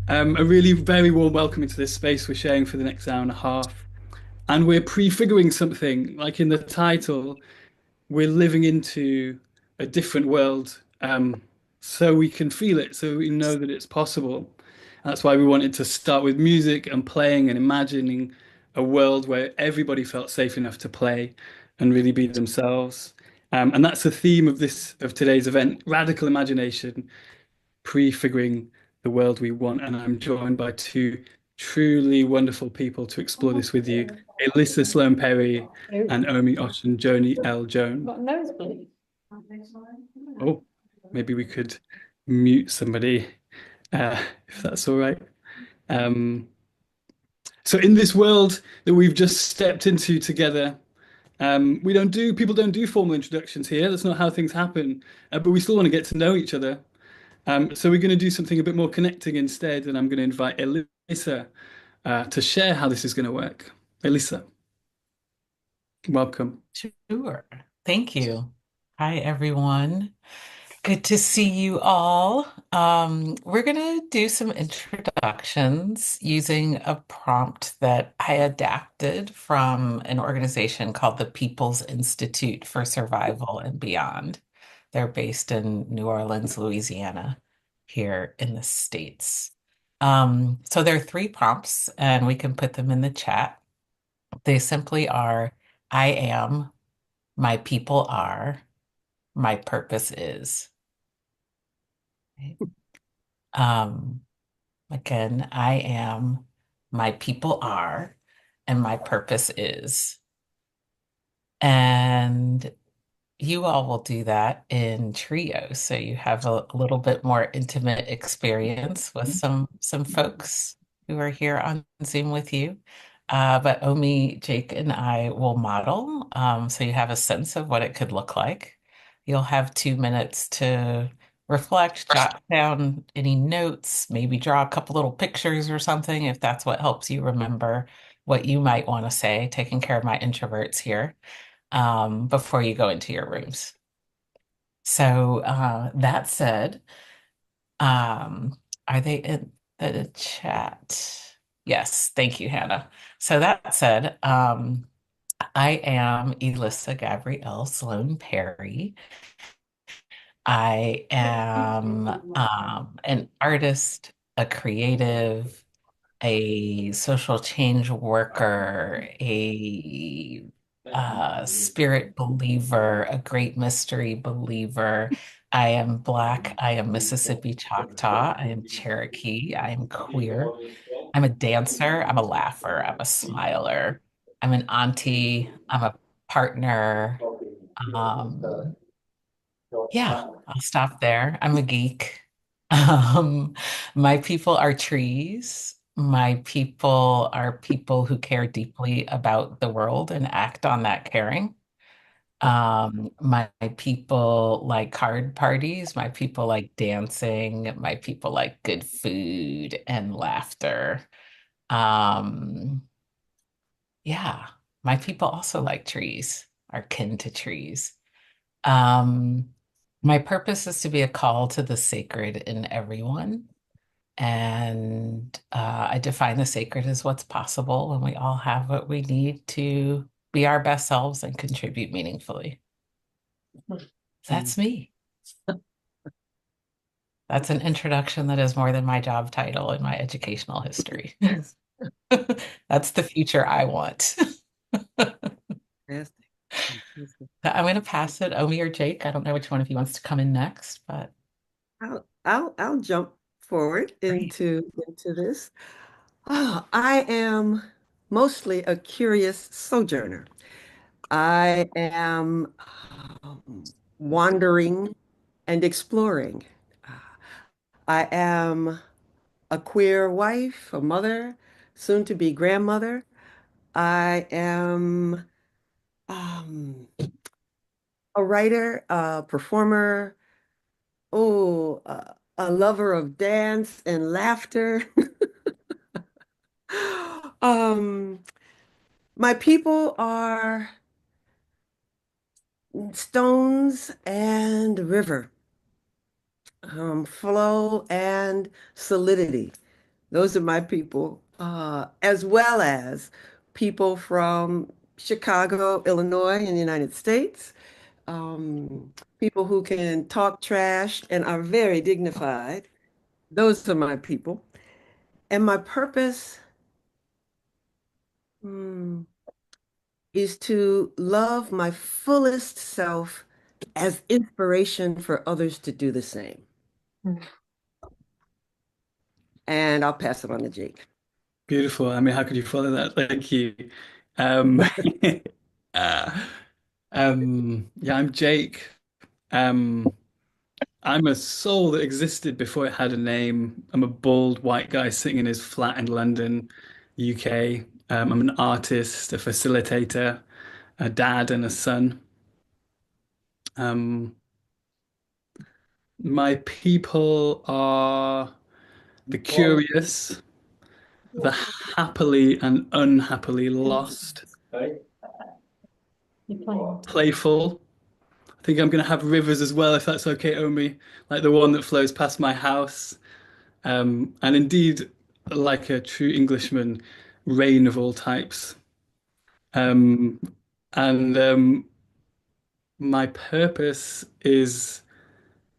A really very warm welcome into this space we're sharing for the next hour and a half. And we're prefiguring something, like in the title, we're living into a different world, so we can feel it, so we know that it's possible. That's why we wanted to start with music and playing and imagining a world where everybody felt safe enough to play and really be themselves. And that's the theme of today's event, radical imagination, prefiguring the world we want. And I'm joined by two truly wonderful people to explore this with you, Elissa Sloan Perry and Omi Osun Joni L. Joan. Got nosebleed. Oh, maybe we could mute somebody, if that's all right. Um, so in this world that we've just stepped into together, we don't do people don't do formal introductions here. That's not how things happen. But we still want to get to know each other. So we're going to do something a bit more connecting instead, and I'm going to invite Elissa to share how this is going to work. Elissa, welcome. Sure. Thank you. Hi, everyone. Good to see you all. We're going to do some introductions using a prompt that I adapted from an organization called the People's Institute for Survival and Beyond. They're based in New Orleans, Louisiana, here in the States. So there are three prompts, and we can put them in the chat. They simply are, I am, my people are, my purpose is. Right? Um, Again, I am, my people are, and my purpose is. And you all will do that in trios, so you have a little bit more intimate experience with some folks who are here on Zoom with you. But Omi, Jake, and I will model, so you have a sense of what it could look like. You'll have 2 minutes to reflect, jot down any notes, maybe draw a couple little pictures or something if that's what helps you remember what you might want to say, taking care of my introverts here before you go into your rooms. So that said, um, are they in the chat? Yes, thank you, Hannah. So that said, I am Elissa Gabrielle Sloan Perry. I am an artist, a creative, a social change worker, a spirit believer, a great mystery believer. I am Black. I am Mississippi Choctaw. I am Cherokee. I am queer. I'm a dancer. I'm a laugher. I'm a smiler. I'm an auntie. I'm a partner. Um, yeah, I'll stop there. I'm a geek. My people are trees. My people are people who care deeply about the world and act on that caring. My people like card parties. My people like dancing. My people like good food and laughter. Um, yeah, my people also like trees, are kin to trees. Um, my purpose is to be a call to the sacred in everyone. And I define the sacred as what's possible when we all have what we need to be our best selves and contribute meaningfully. That's me. That's an introduction that is more than my job title in my educational history. That's the future I want. Fantastic. Fantastic. I'm going to pass it, Omi or Jake. I don't know which one of you wants to come in next, but I'll jump forward great. into this. Oh, I am mostly a curious sojourner. I am wandering and exploring. I am a queer wife, a mother, soon to be grandmother. I am um, a writer, a performer, a lover of dance and laughter. Um, my people are stones and river, flow and solidity. Those are my people, as well as people from Chicago, Illinois, in the United States. People who can talk trash and are very dignified. Those are my people. And my purpose, hmm, is to love my fullest self as inspiration for others to do the same. And I'll pass it on to Jake. Beautiful. I mean, how could you follow that? Thank you. Um, uh, yeah, I'm Jake. Um, I'm a soul that existed before it had a name. I'm a bald white guy sitting in his flat in London, UK. I'm an artist, a facilitator, a dad, and a son. Um, my people are the curious, the happily and unhappily lost, playful. I think I'm going to have rivers as well, if that's okay, Omi, like the one that flows past my house. And indeed, like a true Englishman, rain of all types. Um, and my purpose is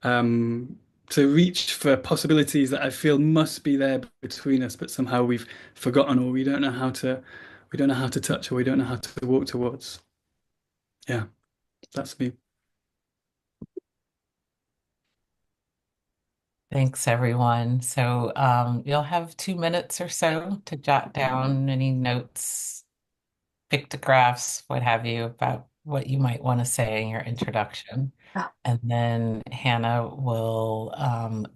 um, to reach for possibilities that I feel must be there between us, but somehow we've forgotten, or we don't know how to touch, or we don't know how to walk towards. Yeah, that's me. Thanks, everyone. So you'll have 2 minutes or so to jot down any notes, pictographs, what have you, about what you might want to say in your introduction. And then Hannah will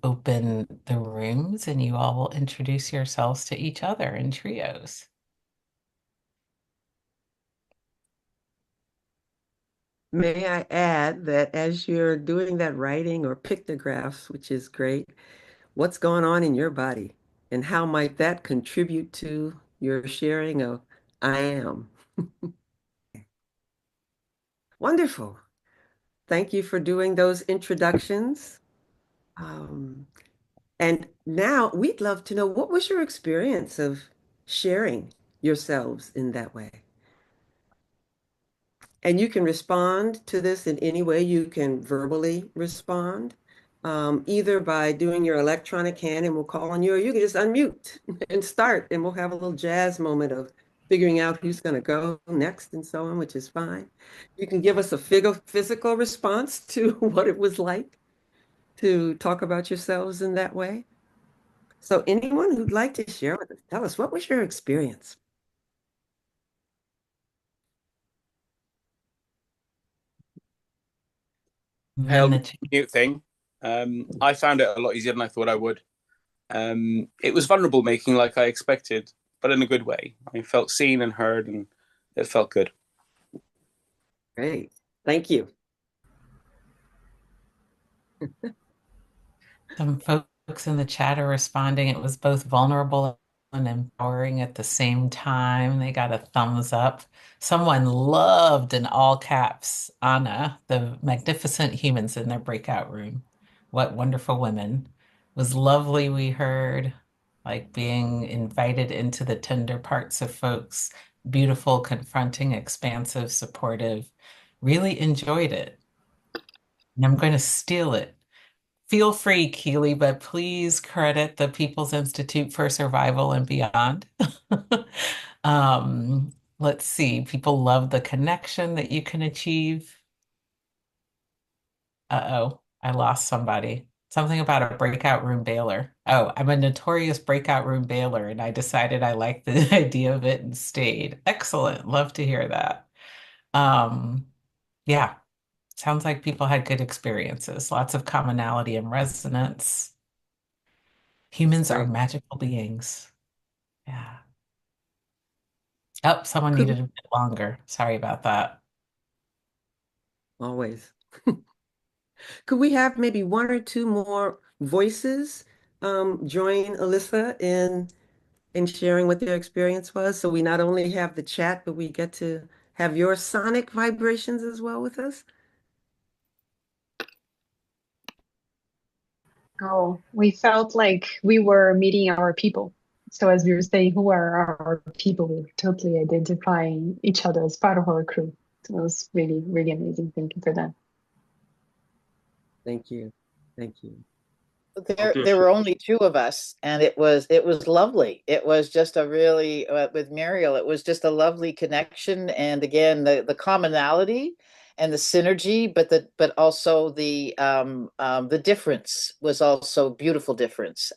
open the rooms and you all will introduce yourselves to each other in trios. May I add that as you're doing that writing or pictographs, which is great, what's going on in your body and how might that contribute to your sharing of I am? Wonderful. Thank you for doing those introductions. Um, and now we'd love to know what was your experience of sharing yourselves in that way? And you can respond to this in any way. You can verbally respond, either by doing your electronic hand and we'll call on you, or you can just unmute and start, and we'll have a little jazz moment of figuring out who's going to go next and so on, which is fine. You can give us a physical response to what it was like to talk about yourselves in that way. So anyone who'd like to share with us, tell us, what was your experience? And then Held the mute thing. I found it a lot easier than I thought I would. It was vulnerable making like I expected, but in a good way. I felt seen and heard, and it felt good. Great. Thank you. Some folks in the chat are responding. It was both vulnerable and empowering at the same time. They got a thumbs up. Someone loved in all caps Anna, the magnificent humans in their breakout room. What wonderful women. It was lovely, we heard, like being invited into the tender parts of folks. Beautiful, confronting, expansive, supportive. Really enjoyed it. And I'm going to steal it. Feel free, Keely, but please credit the People's Institute for Survival and Beyond. Let's see. People love the connection that you can achieve. Uh-oh, I lost somebody. Something about a breakout room bailer. Oh, I'm a notorious breakout room bailer, and I decided I liked the idea of it and stayed. Excellent. Love to hear that. Um, yeah, sounds like people had good experiences, lots of commonality and resonance. Humans are Great. magical beings. Yeah. Oh, someone Could needed a bit longer. Sorry about that. always. Could we have maybe one or two more voices join Elissa in sharing what their experience was? So we not only have the chat, but we get to have your sonic vibrations as well with us. Oh, we felt like we were meeting our people. So as we were saying, who are our people? We're totally identifying each other as part of our crew. So it was really, really amazing. Thank you for that. Thank you. Thank you. There were only two of us, and it was lovely. It was just a really with Muriel, it was just a lovely connection, and again the commonality and the synergy, but also the difference was also beautiful difference,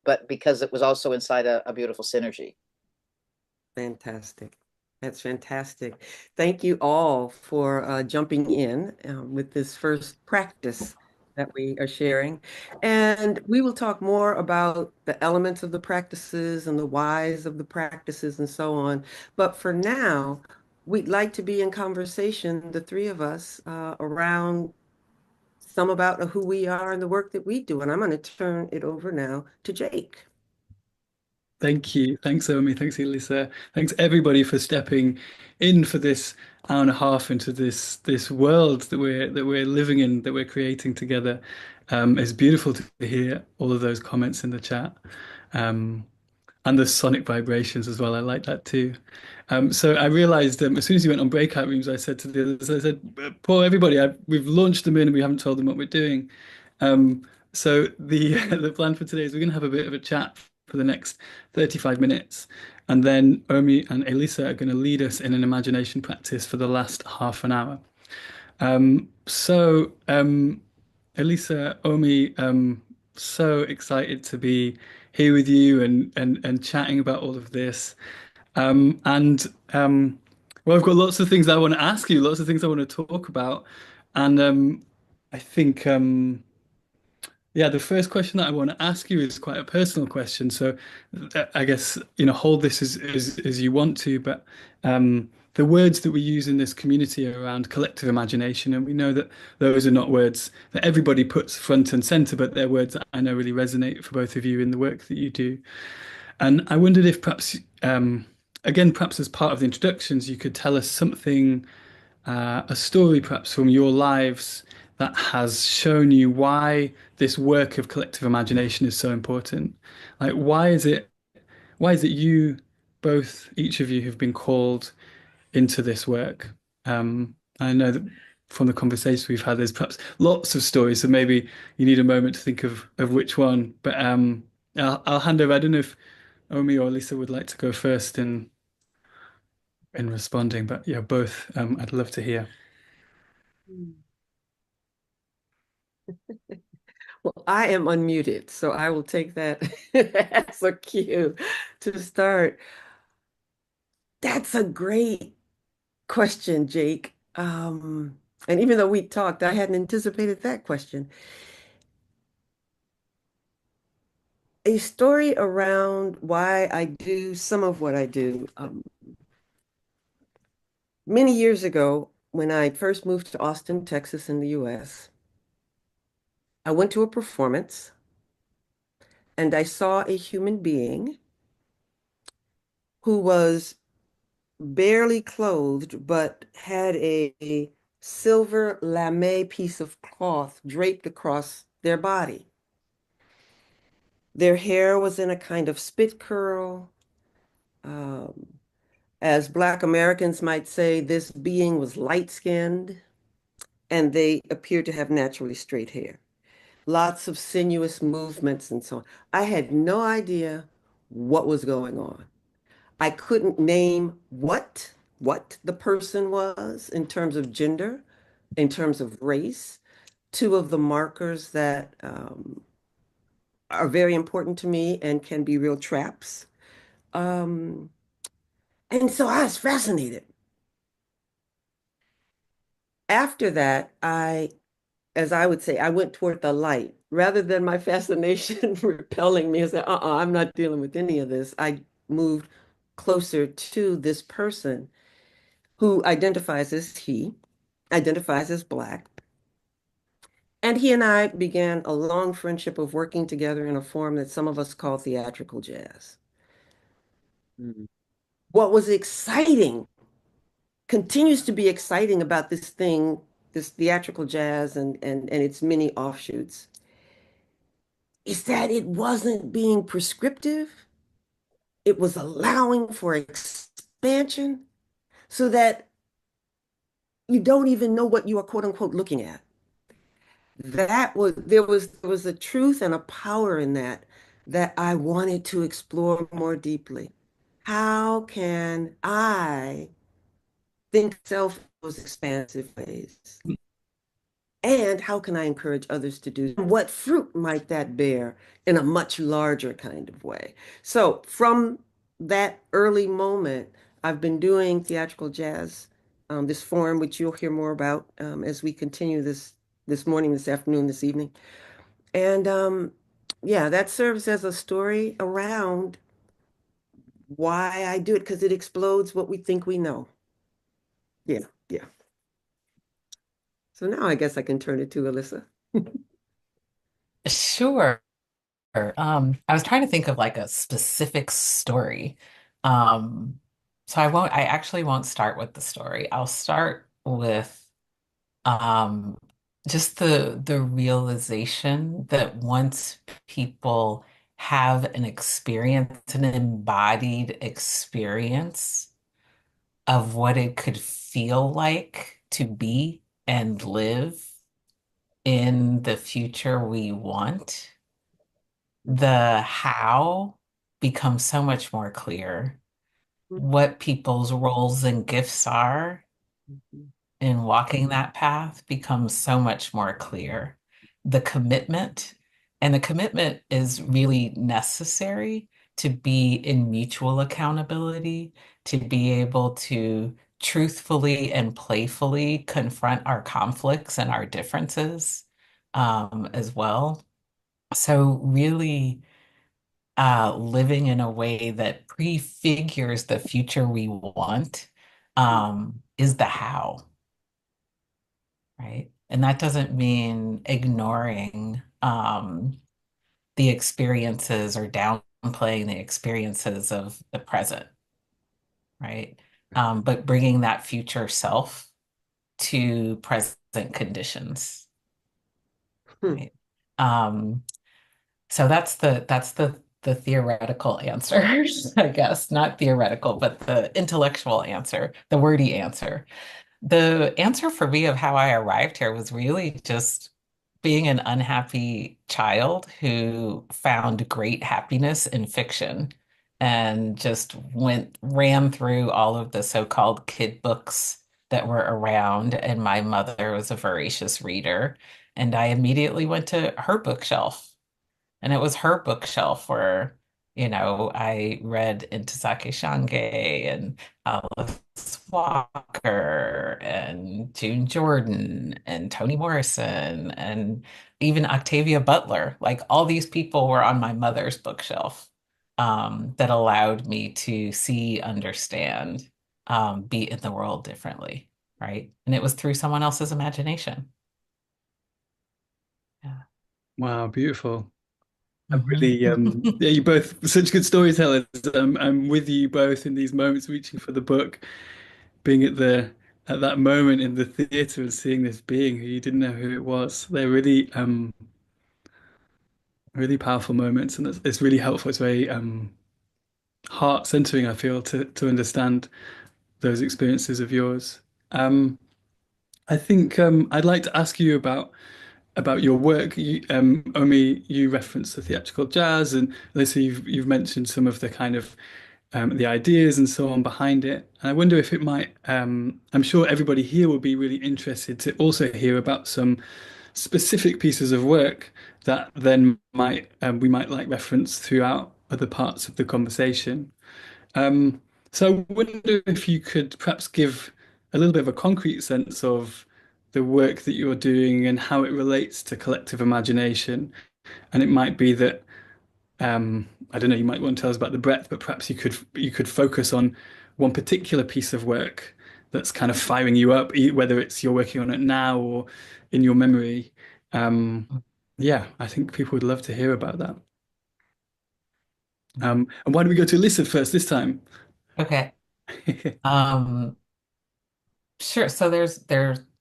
but because it was also inside a beautiful synergy. Fantastic. That's fantastic. Thank you all for jumping in with this first practice that we are sharing. And we will talk more about the elements of the practices and the whys of the practices and so on. But for now, we'd like to be in conversation, the three of us, around some about who we are and the work that we do. And I'm going to turn it over now to Jake. Thank you. Thanks, Omi. Thanks, Elissa. Thanks everybody for stepping in for this hour and a half into this world that we're living in, that we're creating together. It's beautiful to hear all of those comments in the chat. And the sonic vibrations as well. I like that too. So I realized as soon as you went on breakout rooms, I said to the others, I said, "Poor everybody, we've launched them in and we haven't told them what we're doing." So the the plan for today is we're going to have a bit of a chat for the next 35 minutes, and then Omi and Elissa are going to lead us in an imagination practice for the last half an hour. Elissa, Omi, so excited to be here with you and chatting about all of this. And well, I've got lots of things I want to ask you, lots of things I want to talk about. And I think yeah, the first question that I want to ask you is quite a personal question. So I guess, hold this as you want to, but the words that we use in this community are around collective imagination, and we know that those are not words that everybody puts front and center, but they're words that I know really resonate for both of you in the work that you do. And I wondered if perhaps, again, perhaps as part of the introductions, you could tell us something, a story perhaps from your lives that has shown you why this work of collective imagination is so important. Like, why is it you both, each of you, have been called into this work? I know that from the conversation we've had, there's perhaps lots of stories, so maybe you need a moment to think of which one. But I'll hand over. I don't know if Omi or Lisa would like to go first in responding, but yeah, both. I'd love to hear. Well, I am unmuted, so I will take that as a cue to start. That's a great question, Jake. And even though we talked, I hadn't anticipated that question. A story around why I do some of what I do. Many years ago, when I first moved to Austin, Texas, in the US, I went to a performance and I saw a human being who was barely clothed, but had a silver lame piece of cloth draped across their body. Their hair was in a kind of spit curl. As Black Americans might say, this being was light-skinned, and they appeared to have naturally straight hair. Lots of sinuous movements and so on. I had no idea what was going on. I couldn't name what the person was in terms of gender, in terms of race, two of the markers that are very important to me and can be real traps. And so I was fascinated. After that, as I would say, I went toward the light. Rather than my fascination repelling me and say, I'm not dealing with any of this, I moved closer to this person who identifies as he, identifies as Black. And he and I began a long friendship of working together in a form that some of us call theatrical jazz. What was exciting, continues to be exciting about this thing, this theatrical jazz and its many offshoots, is that it wasn't being prescriptive. it was allowing for expansion so that you don't even know what you are quote unquote looking at. There was a truth and a power in that that I wanted to explore more deeply. How can I think self in those expansive ways? And how can I encourage others to do? What fruit might that bear in a much larger kind of way? So from that early moment, I've been doing theatrical jazz, this form, which you'll hear more about as we continue this morning, this afternoon, this evening. And yeah, that serves as a story around why I do it, because it explodes what we think we know. Yeah, yeah. So now I guess I can turn it to Elissa. Sure. I was trying to think of like a specific story. Um, so I actually won't start with the story. I'll start with um, just the realization that once people have an experience, an embodied experience of what it could feel like to be and live in the future we want, the how becomes so much more clear. What people's roles and gifts are in walking that path becomes so much more clear. The commitment, and the commitment is really necessary to be in mutual accountability, to be able to truthfully and playfully confront our conflicts and our differences as well. So, really living in a way that prefigures the future we want is the how, right? And that doesn't mean ignoring the experiences or downplaying the experiences of the present, right? But bringing that future self to present conditions, Hmm. right? Um, So that's the theoretical answer, I guess. Not theoretical, but the intellectual answer, the wordy answer. The answer for me of how I arrived here was really just being an unhappy child who found great happiness in fiction and just ran through all of the so-called kid books that were around. And my mother was a voracious reader, and I immediately went to her bookshelf, and it was her bookshelf where, I read Ntozake Shange and Alice Walker and June Jordan and Toni Morrison and even Octavia Butler. Like all these people were on my mother's bookshelf that allowed me to see, understand, be in the world differently, right? And it was through someone else's imagination. Yeah. Wow, beautiful. I'm Mhm. really, yeah, you both such good storytellers. I'm with you both in these moments, reaching for the book, being at that moment in the theater and seeing this being who you didn't know who it was. They're really, really powerful moments, and it's really helpful. It's very heart centering, I feel, to understand those experiences of yours. Um, I think I'd like to ask you about your work. Omi, you referenced the theatrical jazz, and Alyssa, you've mentioned some of the kind of the ideas and so on behind it. And I wonder if it might. I'm sure everybody here will be really interested to also hear about some specific pieces of work that then might we might like reference throughout other parts of the conversation. Um, so I wonder if you could perhaps give a little bit of a concrete sense of the work that you're doing and how it relates to collective imagination. And it might be that I don't know, you might want to tell us about the breadth, but perhaps you could focus on one particular piece of work that's kind of firing you up, whether it's you're working on it now or in your memory. Um, yeah, I think people would love to hear about that. And why don't we go to Alyssa first this time? Okay. Um, sure. So there's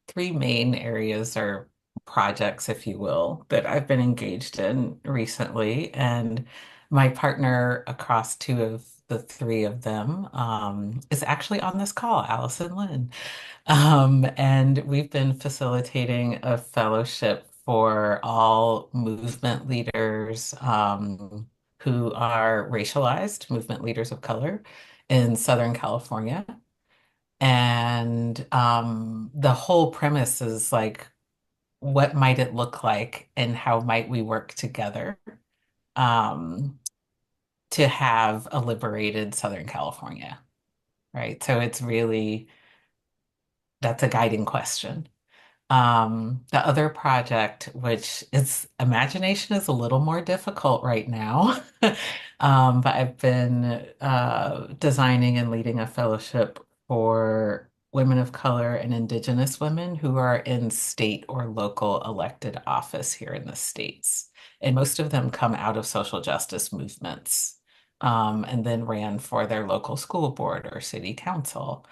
three main areas or projects, if you will, that I've been engaged in recently. And My partner across two of the three of them is actually on this call, Allison Lynn. And we've been facilitating a fellowship for all movement leaders who are racialized, movement leaders of color in Southern California. And the whole premise is like, what might it look like and how might we work together um, to have a liberated Southern California, right? So it's really, that's a guiding question. The other project, which is imagination is a little more difficult right now, but I've been designing and leading a fellowship for women of color and Indigenous women who are in state or local elected office here in the States. And most of them come out of social justice movements, and then ran for their local school board or city council.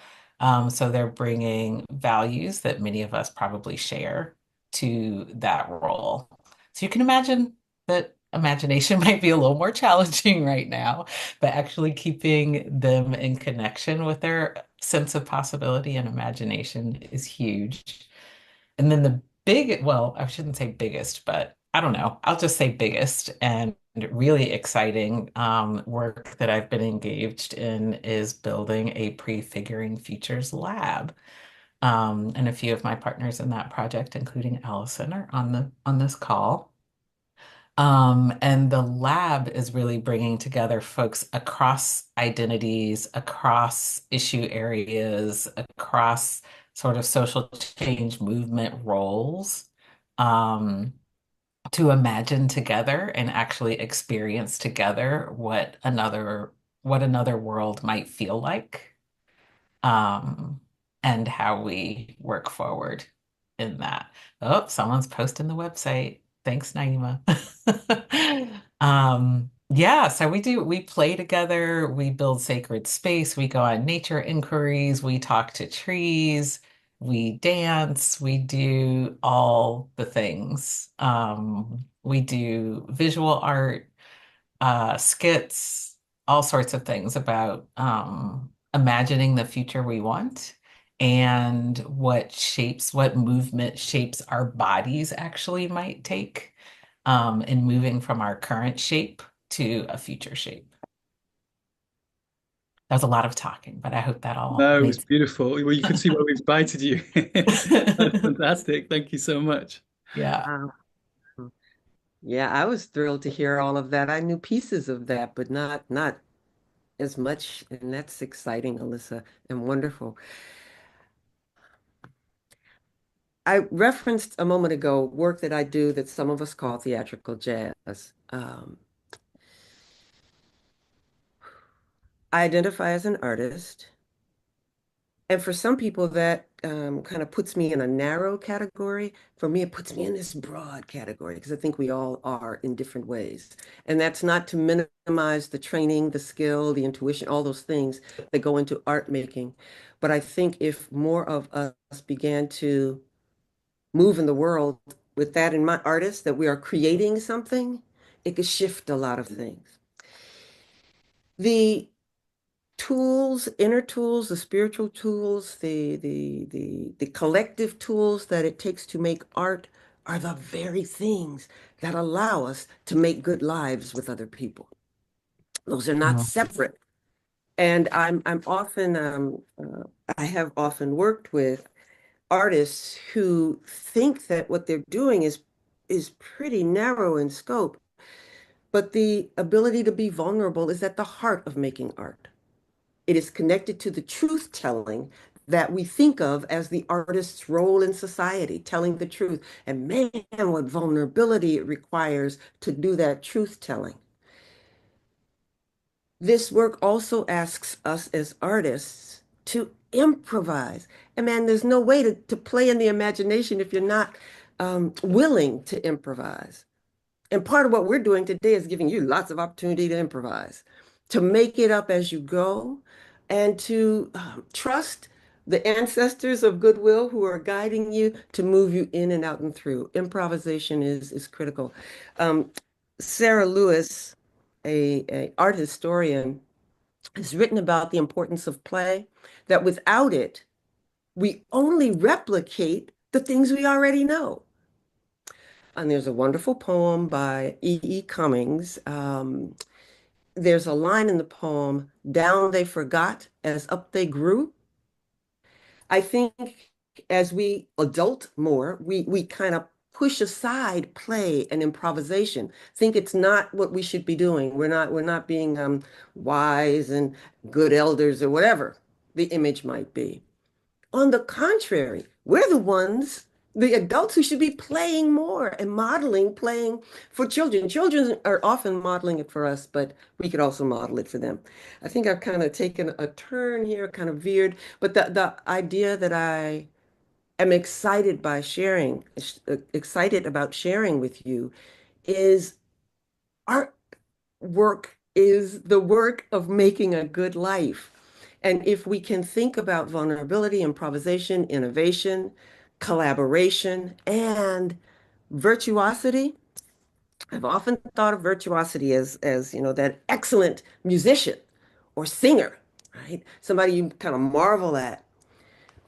So they're bringing values that many of us probably share to that role. So you can imagine that imagination might be a little more challenging right now, but actually keeping them in connection with their sense of possibility and imagination is huge. And then the big, well, I shouldn't say biggest, but I don't know. I'll just say biggest and really exciting work that I've been engaged in is building a Prefiguring Futures Lab. And a few of my partners in that project, including Allison, are on this call. And the lab is really bringing together folks across identities, across issue areas, across sort of social change movement roles, um, to imagine together and actually experience together what another world might feel like, um, and how we work forward in that. Oh, someone's posting the website. Thanks, Naima. Yeah, so we play together, we build sacred space, we go on nature inquiries, we talk to trees, we dance, we do all the things. We do visual art, skits, all sorts of things about imagining the future we want and what movement shapes our bodies actually might take in moving from our current shape to a future shape. That was a lot of talking, but I hope that all No, it was made beautiful. Well, you can see why we invited you. That's sense. fantastic. Thank you so much. Yeah. Wow. Yeah, I was thrilled to hear all of that. I knew pieces of that, but not as much, and that's exciting, Elissa, and wonderful. I referenced a moment ago work that I do that some of us call theatrical jazz. I identify as an artist, and for some people that kind of puts me in a narrow category. For me, it puts me in this broad category because I think we all are in different ways. And that's not to minimize the training, the skill, the intuition, all those things that go into art making. But I think if more of us began to move in the world with that in mind, artists, that we are creating something, it could shift a lot of things. The tools, inner tools, the spiritual tools, the collective tools that it takes to make art are the very things that allow us to make good lives with other people. Those are not Mhm. separate. And I'm often I have often worked with artists who think that what they're doing is pretty narrow in scope, but the ability to be vulnerable is at the heart of making art. It is connected to the truth telling that we think of as the artist's role in society, telling the truth. And man, what vulnerability it requires to do that truth telling. This work also asks us as artists to improvise. And man, there's no way to play in the imagination if you're not willing to improvise. And part of what we're doing today is giving you lots of opportunity to improvise, to make it up as you go, and to trust the ancestors of goodwill who are guiding you to move you in and out and through. Improvisation is critical. Um, Sarah Lewis a art historian, has written about the importance of play, that without it, we only replicate the things we already know. And there's a wonderful poem by E. Cummings. There's a line in the poem, "Down they forgot as up they grew." I think as we adult more, we kind of push aside play and improvisation, think it's not what we should be doing. We're not being wise and good elders or whatever the image might be. On the contrary, we're the ones, the adults who should be playing more and modeling playing for children. Children are often modeling it for us, but we could also model it for them. I think I've kind of taken a turn here, kind of veered, but the idea that I am excited about sharing with you is our work is the work of making a good life. And if we can think about vulnerability, improvisation, innovation, collaboration, and virtuosity, I've often thought of virtuosity as that excellent musician or singer, right? Somebody you kind of marvel at.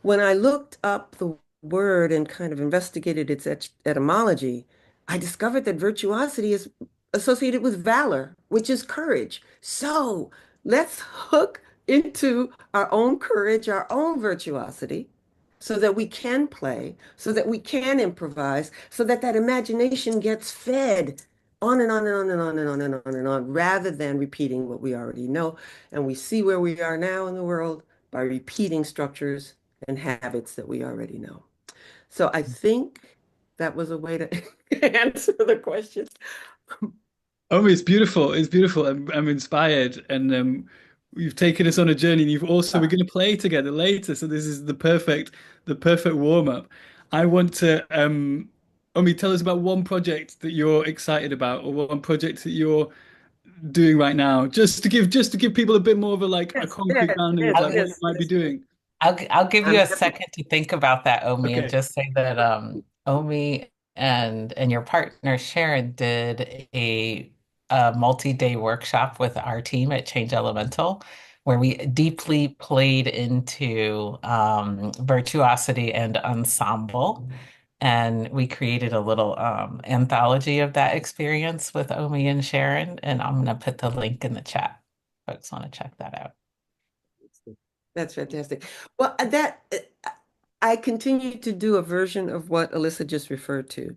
When I looked up the word and kind of investigated its etymology, I discovered that virtuosity is associated with valor, which is courage. So let's hook into our own courage, our own virtuosity, so that we can play, so that we can improvise, so that that imagination gets fed on and on and on and on and on and on and on, rather than repeating what we already know. And we see where we are now in the world by repeating structures and habits that we already know. So I think that was a way to answer the question. Oh, it's beautiful. It's beautiful. I'm inspired, and you've taken us on a journey. And you've also we're going to play together later, so this is the perfect warm up. I want to, Omi, tell us about one project that you're excited about, or one project that you're doing right now, just to give people a bit more of a Yes, concrete yes, grounding of yes, like what you yes, might be yes. doing. I'll give you I'm a happy. second to think about that, Omi, and Okay. just say that Omi and your partner Sharon did a multi-day workshop with our team at Change Elemental, where we deeply played into virtuosity and ensemble. And we created a little anthology of that experience with Omi and Sharon. And I'm going to put the link in the chat. Folks want to check that out. That's fantastic. Well, I continue to do a version of what Elissa just referred to.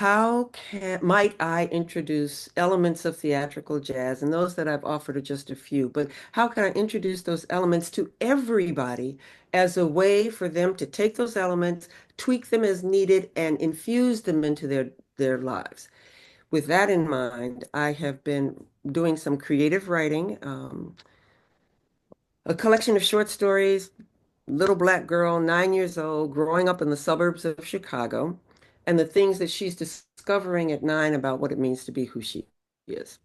Might I introduce elements of theatrical jazz? And those that I've offered are just a few, but how can I introduce those elements to everybody as a way for them to take those elements, tweak them as needed, and infuse them into their lives? With that in mind, I have been doing some creative writing, a collection of short stories, little black girl, 9 years old, growing up in the suburbs of Chicago, and the things that she's discovering at 9 about what it means to be who she is.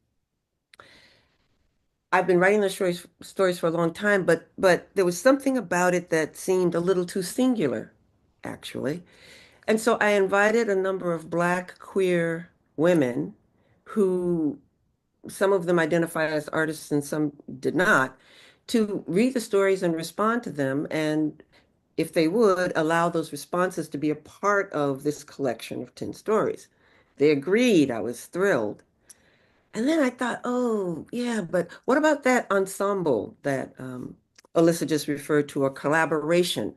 I've been writing those stories for a long time, but there was something about it that seemed a little too singular, actually. And so I invited a number of black queer women who some of them identify as artists and some did not, to read the stories and respond to them. And if they would, allow those responses to be a part of this collection of 10 stories. They agreed. I was thrilled. And then I thought, oh, yeah, but what about that ensemble that Elissa just referred to, a collaboration?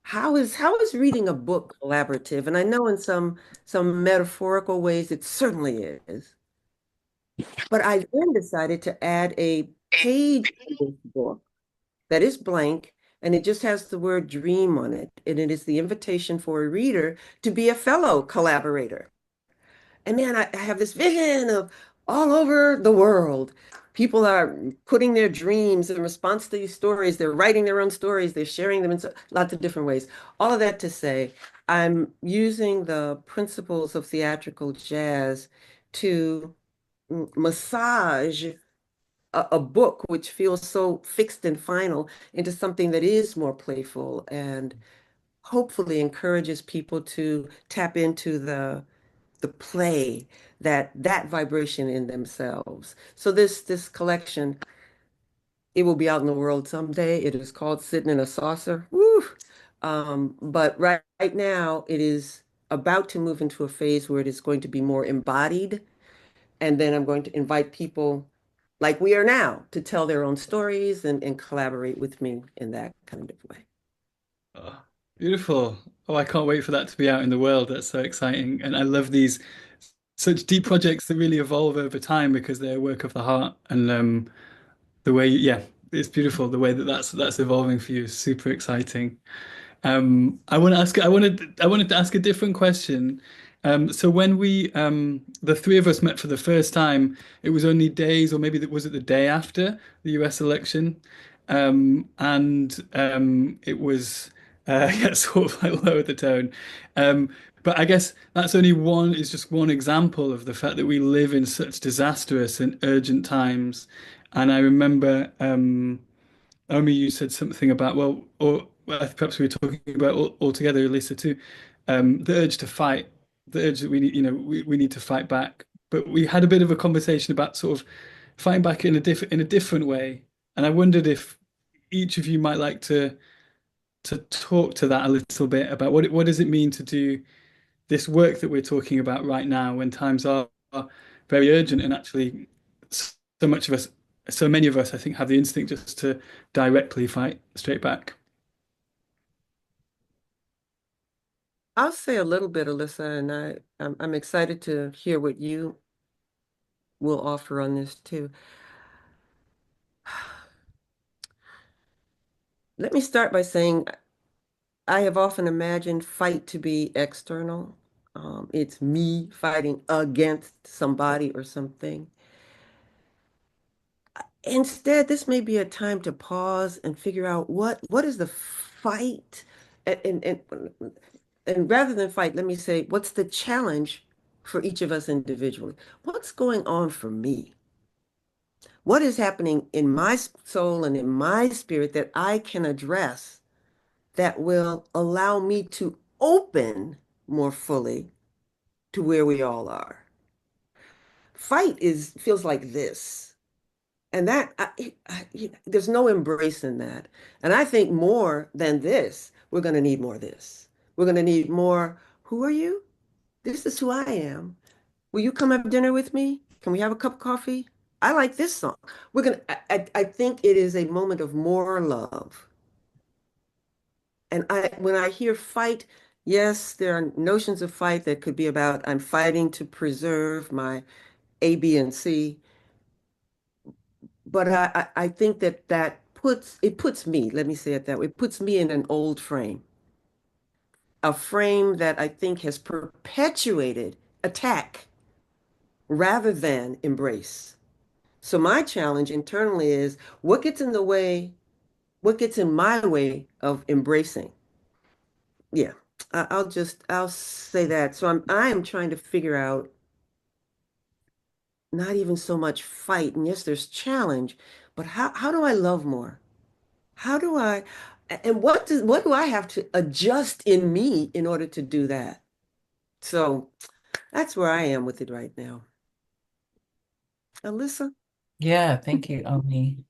How is reading a book collaborative? And I know in some metaphorical ways it certainly is. But I then decided to add a page to this book that is blank and it just has the word dream on it. And it is the invitation for a reader to be a fellow collaborator. And man, I have this vision of all over the world. People are putting their dreams in response to these stories. They're writing their own stories. They're sharing them in lots of different ways. All of that to say, I'm using the principles of theatrical jazz to massage a book which feels so fixed and final into something that is more playful and hopefully encourages people to tap into the the play, that vibration in themselves. So this collection, it will be out in the world someday. It is called Sitting in a Saucer. Woo! But right now, it is about to move into a phase where it is going to be more embodied. And then I'm going to invite people like we are now to tell their own stories and collaborate with me in that kind of way. Oh, beautiful. Oh, I can't wait for that to be out in the world. That's so exciting. And I love these such deep projects that really evolve over time because they're a work of the heart. And the way, yeah, it's beautiful. The way that that's evolving for you is super exciting. I wanted to ask a different question. So when the three of us met for the first time, it was only days, or maybe was it the day after the US election? It was, yeah, sort of like lower the tone. But I guess that's only one, is just one example of the fact that we live in such disastrous and urgent times. And I remember, Omi, you said something about, well, perhaps we were talking about altogether, Elissa too, the urge to fight, the urge that we need, we need to fight back. But we had a bit of a conversation about sort of fighting back in a different way. And I wondered if each of you might like to talk to that a little bit about what does it mean to do this work that we're talking about right now when times are very urgent and actually so much of us, so many of us, I think, have the instinct just to directly fight straight back. I'll say a little bit, Alyssa, and I'm excited to hear what you will offer on this too. Let me start by saying I have often imagined fight to be external. It's me fighting against somebody or something. Instead, this may be a time to pause and figure out what is the fight, and and rather than fight, let me say, what's the challenge for each of us individually? What's going on for me? What is happening in my soul and in my spirit that I can address that will allow me to open more fully to where we all are? Fight is feels like this. And there's no embrace in that. And I think more than this, we're going to need more of this. We're going to need more. Who are you? This is who I am. Will you come have dinner with me? Can we have a cup of coffee? I like this song. I think it is a moment of more love. And when I hear fight, yes, there are notions of fight that could be about I'm fighting to preserve my A, B, and C. But I think that puts me, let me say it that way, it puts me in an old frame, a frame that I think has perpetuated attack rather than embrace. So my challenge internally is what gets in my way of embracing? Yeah, I'll say that. So I am trying to figure out not even so much fight, and yes, there's challenge, but how do I love more? How do I, and what do I have to adjust in me in order to do that? So that's where I am with it right now. Alyssa? Yeah, thank you, Omi.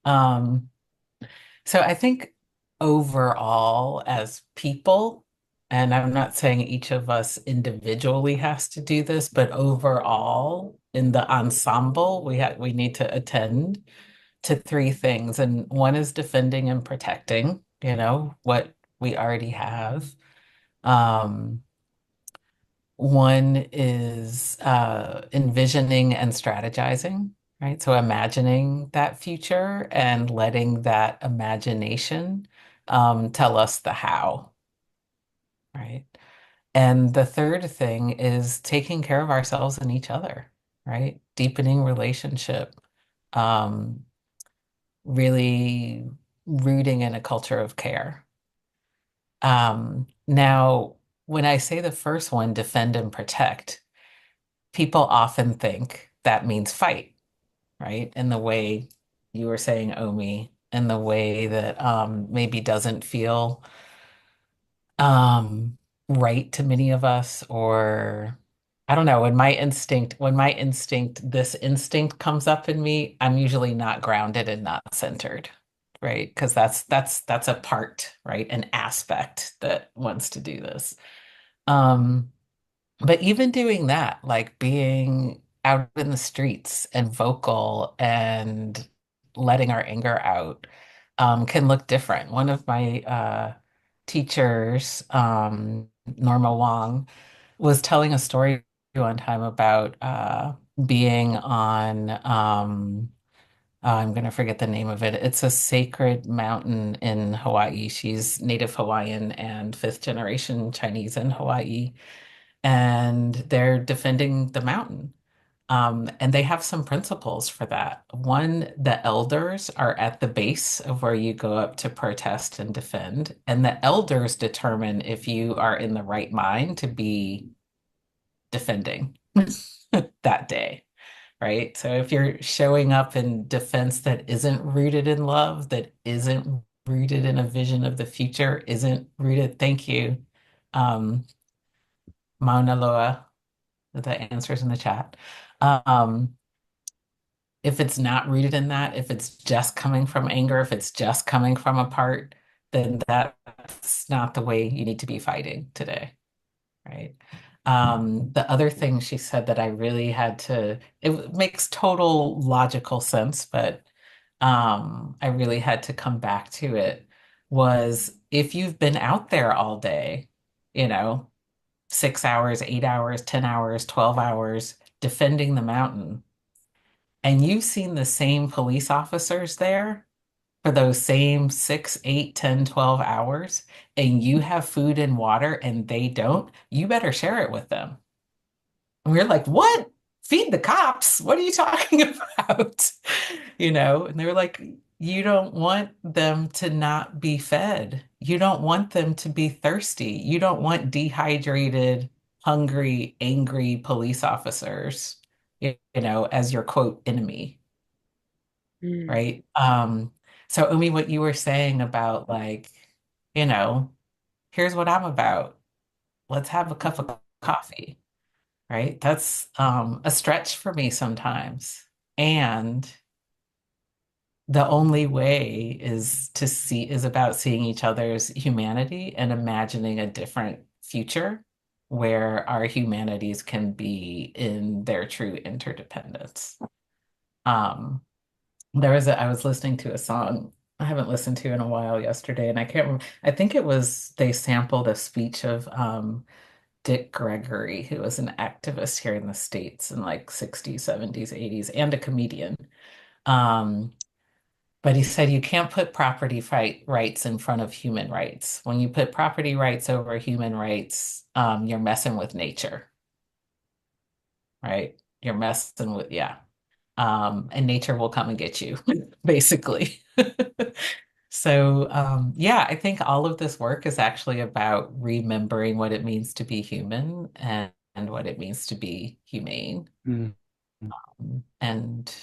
So I think overall, as people, and I'm not saying each of us individually has to do this, but overall, in the ensemble, we need to attend to three things. And one is defending and protecting, what we already have. Um, One is envisioning and strategizing, right? So imagining that future and letting that imagination tell us the how, right? And the third thing is taking care of ourselves and each other, right? Deepening relationship, um, really rooting in a culture of care. Now, when I say the first one, defend and protect, people often think that means fight, right? In the way you were saying, Omi, in the way that maybe doesn't feel um, right to many of us, or I don't know, this instinct comes up in me, I'm usually not grounded and not centered, right? Because that's a part, right? An aspect that wants to do this. Um, but even doing that, like being out in the streets and vocal and letting our anger out, can look different. One of my teachers, Norma Wong, was telling a story one time about being on I'm gonna forget the name of it. It's a sacred mountain in Hawaii. She's Native Hawaiian and fifth generation Chinese in Hawaii, and they're defending the mountain. And they have some principles for that. One, the elders are at the base of where you go up to protest and defend, and the elders determine if you are in the right mind to be defending that day, right? So if you're showing up in defense that isn't rooted in love, that isn't rooted in a vision of the future, isn't rooted, thank you, um, Mauna Loa, the answers in the chat. Um, if it's not rooted in that, if it's just coming from anger, if it's just coming from a part, then that's not the way you need to be fighting today, right? The other thing she said that I really had to, it makes total logical sense, but I really had to come back to it, was if you've been out there all day, you know, 6 hours, 8 hours, 10 hours, 12 hours defending the mountain, and you've seen the same police officers there for those same 6, 8, 10, 12 hours, and you have food and water and they don't, you better share it with them. And we're like, what? Feed the cops? What are you talking about? And they were like, you don't want them to not be fed. You don't want them to be thirsty. You don't want dehydrated, hungry, angry police officers, as your quote enemy, Mm. right? So Omi, what you were saying about like, you know, here's what I'm about. Let's have a cup of coffee, right? That's a stretch for me sometimes. And the only way is about seeing each other's humanity and imagining a different future where our humanities can be in their true interdependence. Um, I was listening to a song I haven't listened to in a while yesterday, and I can't remember. I think they sampled a speech of Dick Gregory, who was an activist here in the States in like 60s, 70s, 80s, and a comedian. Um, but he said you can't put rights in front of human rights. When you put property rights over human rights, you're messing with nature, right? You're messing with, yeah. And nature will come and get you, basically. So, yeah, I think all of this work is actually about remembering what it means to be human and what it means to be humane, Mm. and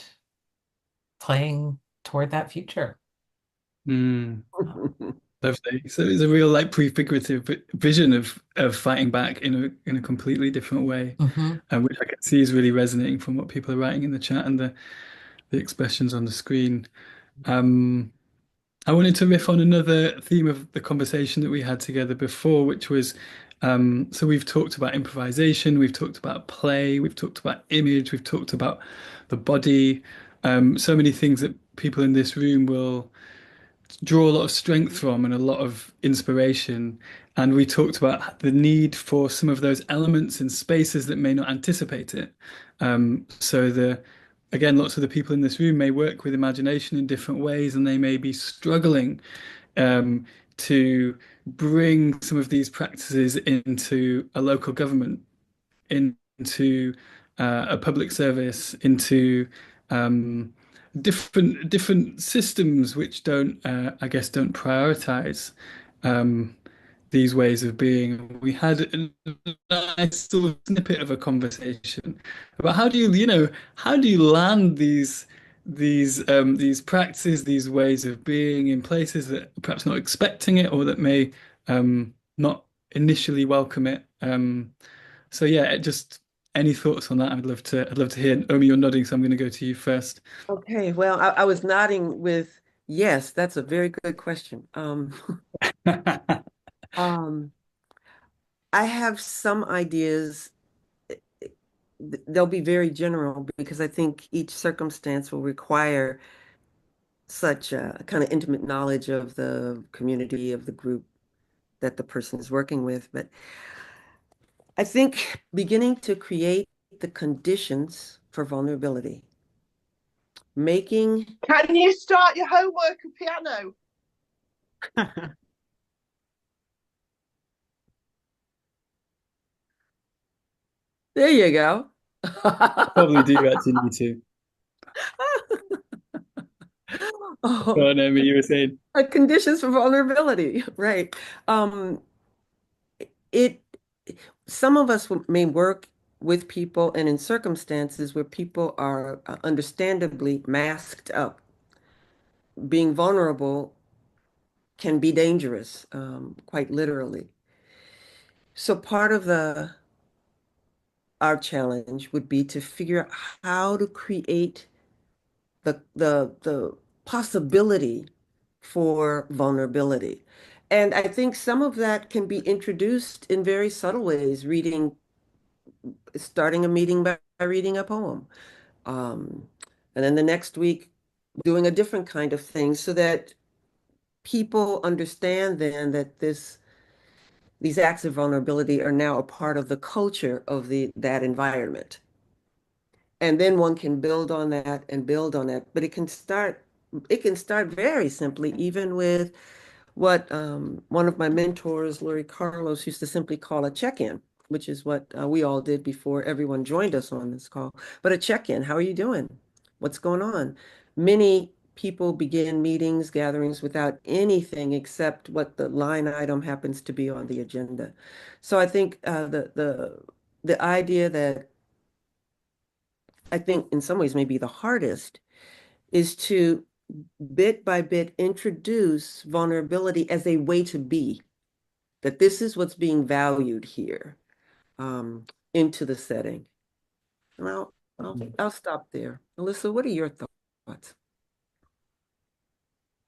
playing toward that future. Mm. Lovely. So it's a real like prefigurative vision of fighting back in a completely different way, Hmm. which I can see is really resonating from what people are writing in the chat and the expressions on the screen. Um, I wanted to riff on another theme of the conversation that we had together before, which was so we've talked about improvisation, we've talked about play, we've talked about image, we've talked about the body, so many things that people in this room will draw a lot of strength from and a lot of inspiration. And we talked about the need for some of those elements in spaces that may not anticipate it. So again, lots of the people in this room may work with imagination in different ways, and they may be struggling to bring some of these practices into a local government, into a public service, into um, different systems which don't, I guess, don't prioritize um, these ways of being. We had a nice sort of snippet of a conversation about how do you land these practices, these ways of being in places that perhaps not expecting it or that may not initially welcome it. So yeah, it just Any thoughts on that? I'd love to hear. Omi, you're nodding, so I'm going to go to you first. Okay, well, I was nodding with yes, that's a very good question. Um, I have some ideas. They'll be very general because I think each circumstance will require such a kind of intimate knowledge of the community, of the group that the person is working with. But I think beginning to create the conditions for vulnerability, making Can you start your homework at piano? there you go. Probably do actually need to. Oh, Go on, Omi, you were saying. conditions for vulnerability, right? Um, it some of us may work with people and in circumstances where people are understandably masked up. Being vulnerable can be dangerous, quite literally. So part of the our challenge would be to figure out how to create the possibility for vulnerability. And I think some of that can be introduced in very subtle ways, starting a meeting by reading a poem. Um, and then the next week, doing a different kind of thing so that people understand then that these acts of vulnerability are now a part of the culture of that environment. And then one can build on that and build on that. But it can start very simply, even with what one of my mentors, Lori Carlos, used to simply call a check-in, which is what we all did before everyone joined us on this call. But a check-in, how are you doing? What's going on? Many people begin meetings, gatherings without anything except what the line item happens to be on the agenda. So I think the idea that I think in some ways may be the hardest is to bit by bit introduce vulnerability as a way to be, that this is what's being valued here, into the setting. And I'll stop there. Elissa, what are your thoughts?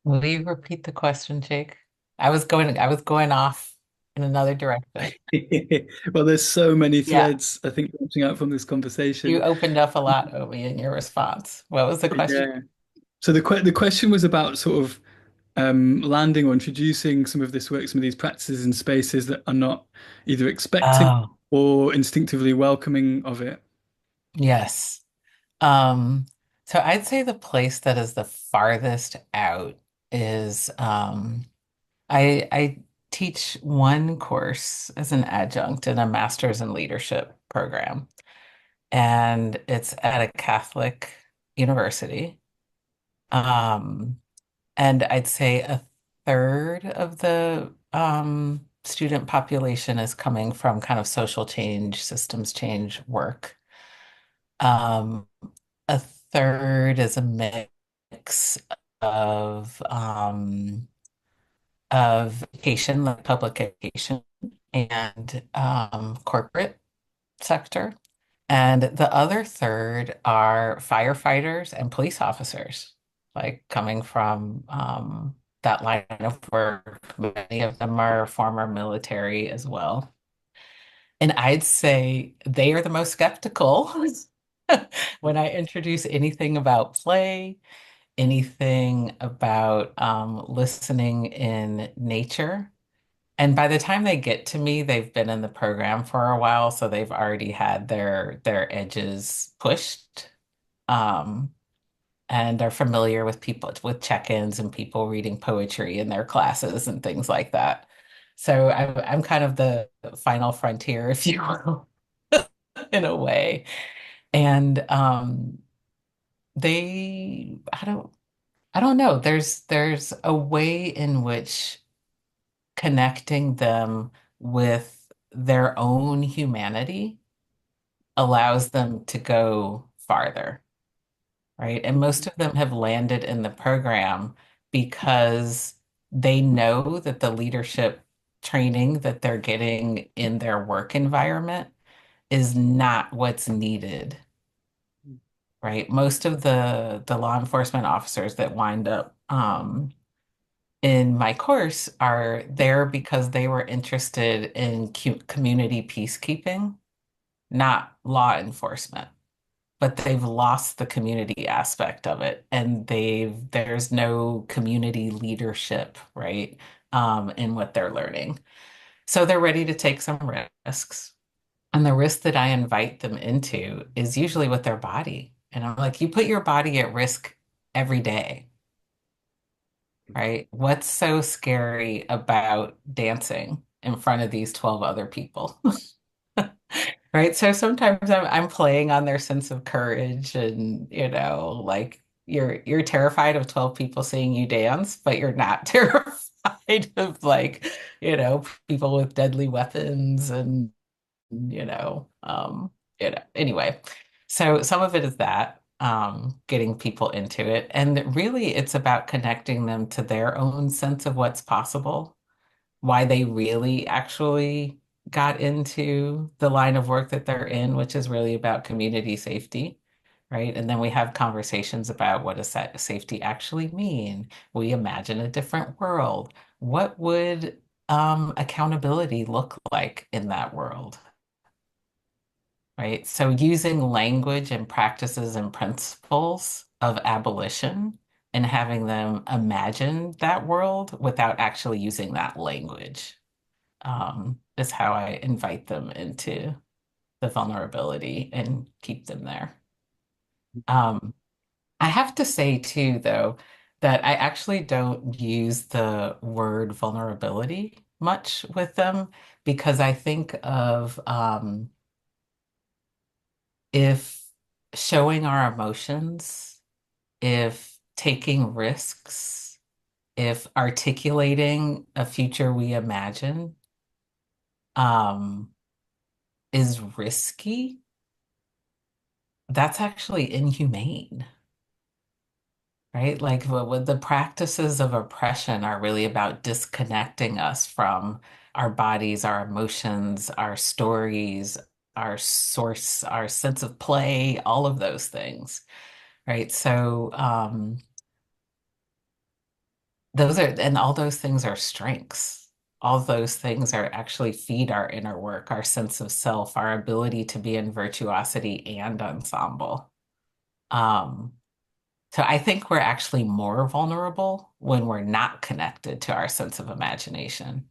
Will you repeat the question, Jake? I was going off in another direction. Well, there's so many Yeah, threads, I think, branching out from this you conversation. opened up a lot, Omi, in your response. What was the question? Yeah. So the question was about sort of landing or introducing some of this work, some of these practices in spaces that are not either expecting Oh, or instinctively welcoming of it. yes. Um, so I'd say the place that is the farthest out is I teach one course as an adjunct in a master's in leadership program, and it's at a Catholic university. Um, and I'd say a third of the student population is coming from kind of social change, systems change work. Um, a third is a mix of education, like public education, and corporate sector. And the other third are firefighters and police officers, like coming from that line of work. Many of them are former military as well. And I'd say they are the most skeptical when I introduce anything about play, anything about listening in nature. And by the time they get to me, they've been in the program for a while, so they've already had their edges pushed, um, and are familiar with people with check-ins and people reading poetry in their classes and things like that. So I'm kind of the final frontier, if you will, in a way. And they, I don't know. There's a way in which connecting them with their own humanity allows them to go farther, right? And most of them have landed in the program because they know that the leadership training that they're getting in their work environment is not what's needed, right? Most of the law enforcement officers that wind up in my course are there because they were interested in community peacekeeping, not law enforcement. But they've lost the community aspect of it, and there's no community leadership, right, in what they're learning. So they're ready to take some risks. And the risk that I invite them into is usually with their body. And I'm like, you put your body at risk every day, right? What's so scary about dancing in front of these 12 other people? Right. So sometimes I'm playing on their sense of courage and, like you're terrified of 12 people seeing you dance, but you're not terrified of like, people with deadly weapons and, you know, anyway. So some of it is that, getting people into it. And really it's about connecting them to their own sense of what's possible, why they really actually got into the line of work that they're in, which is really about community safety, right? And then we have conversations about what does that safety actually mean? We imagine a different world. What would accountability look like in that world, right? So using language and practices and principles of abolition and having them imagine that world without actually using that language, is how I invite them into the vulnerability and keep them there. Um, I have to say too, though, that I actually don't use the word vulnerability much with them because I think of if showing our emotions, if taking risks, if articulating a future we imagine, um, is risky, that's actually inhumane, right? Like with the practices of oppression are really about disconnecting us from our bodies, our emotions, our stories, our source, our sense of play, all of those things, right? So and all those things are strengths. All those things are actually feed our inner work, our sense of self, our ability to be in virtuosity and ensemble. Um, So I think we're actually more vulnerable when we're not connected to our sense of imagination,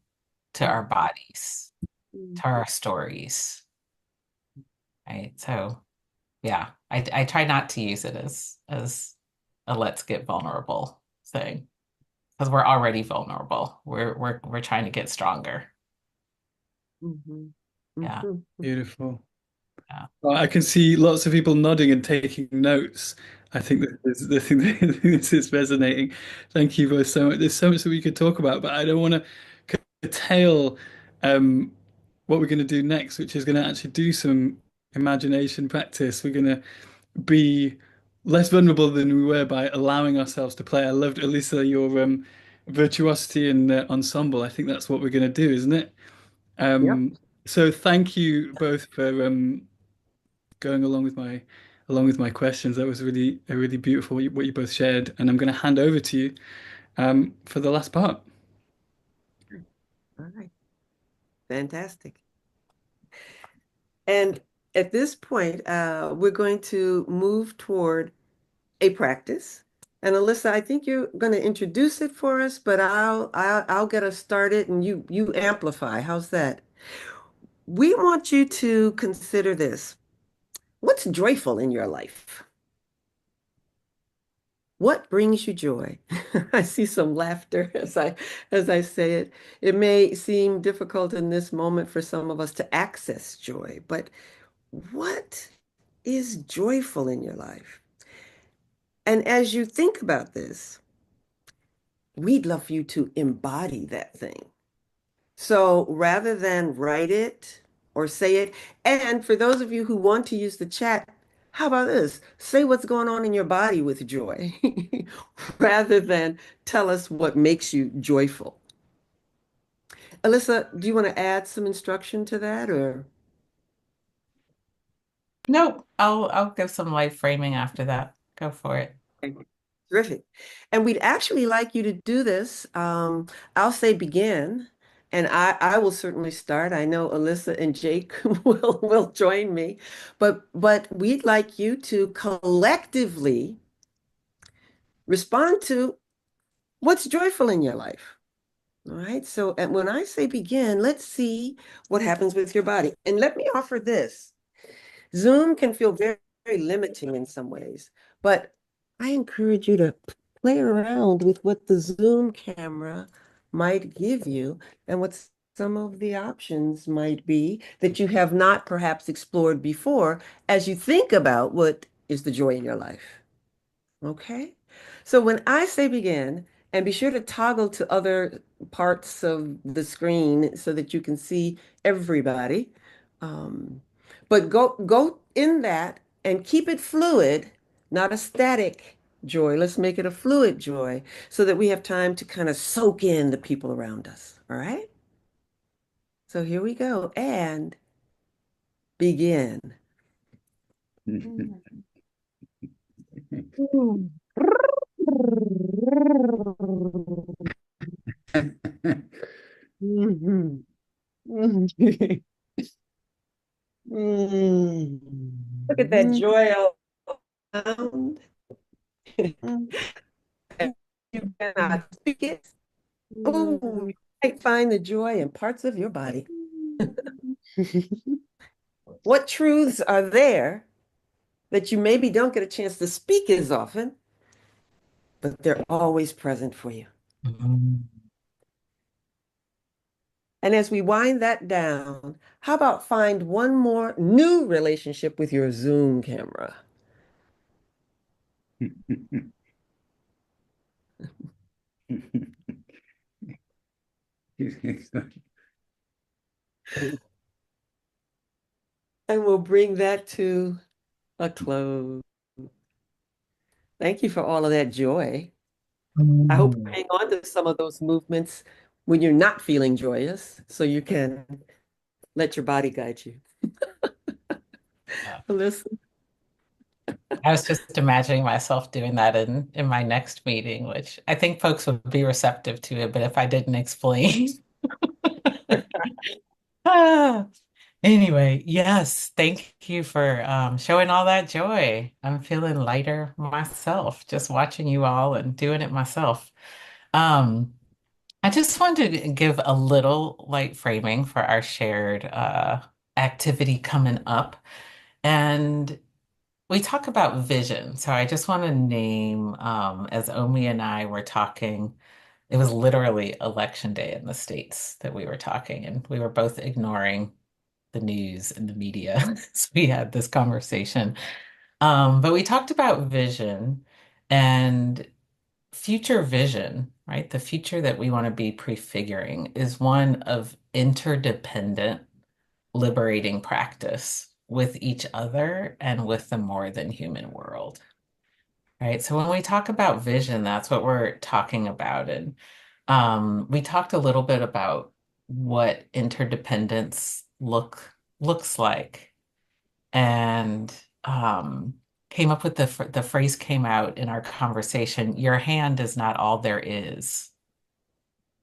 to our bodies, to our stories, right? So yeah, I try not to use it as a let's get vulnerable thing because we're already vulnerable. We're trying to get stronger. Mhm. Yeah, Mhm. Beautiful. yeah. Well, I can see lots of people nodding and taking notes. I think this is resonating. Thank you both so much. There's so much that we could talk about, but I don't want to curtail um, what we're going to do next, which is going to actually do some imagination practice. We're going to be less vulnerable than we were by allowing ourselves to play. I loved, Elissa, your virtuosity and ensemble. I think that's what we're going to do, isn't it? Yep. So thank you both for going along with my questions. That was really beautiful what you both shared, and I'm going to hand over to you for the last part. All right. Fantastic. And at this point, we're going to move toward a practice. And Elissa, I think you're going to introduce it for us, but I'll get us started and you amplify. How's that? We want you to consider this. What's joyful in your life? What brings you joy? I see some laughter as I say it. It may seem difficult in this moment for some of us to access joy, but what is joyful in your life? And as you think about this, we'd love for you to embody that thing. So rather than write it or say it, and for those of you who want to use the chat, how about this? Say what's going on in your body with joy rather than tell us what makes you joyful. Elissa, do you want to add some instruction to that or? Nope. I'll give some light framing after that. Go for it. Terrific. And we'd actually like you to do this. I'll say begin, and I will certainly start. I know Elissa and Jake will join me, but we'd like you to collectively respond to what's joyful in your life. All right. So, and when I say begin, let's see what happens with your body. And let me offer this. Zoom can feel very, very limiting in some ways, but I encourage you to play around with what the Zoom camera might give you and what some of the options might be that you have not perhaps explored before as you think about what is the joy in your life. Okay? So when I say begin, and be sure to toggle to other parts of the screen so that you can see everybody. Um, but go in that and keep it fluid, not a static joy. Let's make it a fluid joy so that we have time to kind of soak in the people around us. All right? So here we go. And begin. Mhm. Look at that joy all around. You cannot speak it. Oh, you might find the joy in parts of your body. What truths are there that you maybe don't get a chance to speak as often, but they're always present for you? Mhm. And as we wind that down, how about find one more new relationship with your Zoom camera? And we'll bring that to a close. Thank you for all of that joy. I hope you Mm. hang on to some of those movements when you're not feeling joyous so you can let your body guide you. Yeah. Listen. I was just imagining myself doing that in my next meeting, which I think folks would be receptive to it, but if I didn't explain. Ah, anyway, yes, thank you for showing all that joy. I'm feeling lighter myself, just watching you all and doing it myself. Um, I just wanted to give a little light framing for our shared activity coming up. And we talk about vision. So I just want to name, as Omi and I were talking, it was literally election day in the States that we were talking, and we were both ignoring the news and the media as we had this conversation. But we talked about vision and future vision, right? The future that we want to be prefiguring is one of interdependent, liberating practice with each other and with the more than human world, right? So when we talk about vision, that's what we're talking about. And we talked a little bit about what interdependence looks like, and came up with the phrase came out in our conversation. Your hand is not all there is,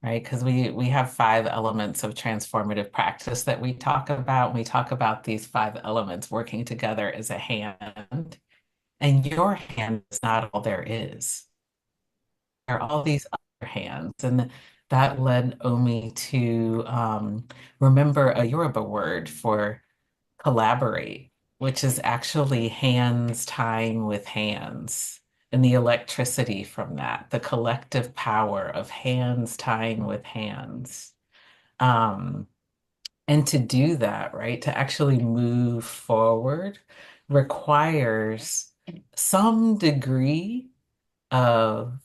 right? Because we have five elements of transformative practice that we talk about. We talk about these five elements working together as a hand, and your hand is not all there is. There are all these other hands, and that led Omi to remember a Yoruba word for collaborate, which is actually hands tying with hands, and the electricity from that, the collective power of hands tying with hands. Um, and to do that, right, to actually move forward requires some degree of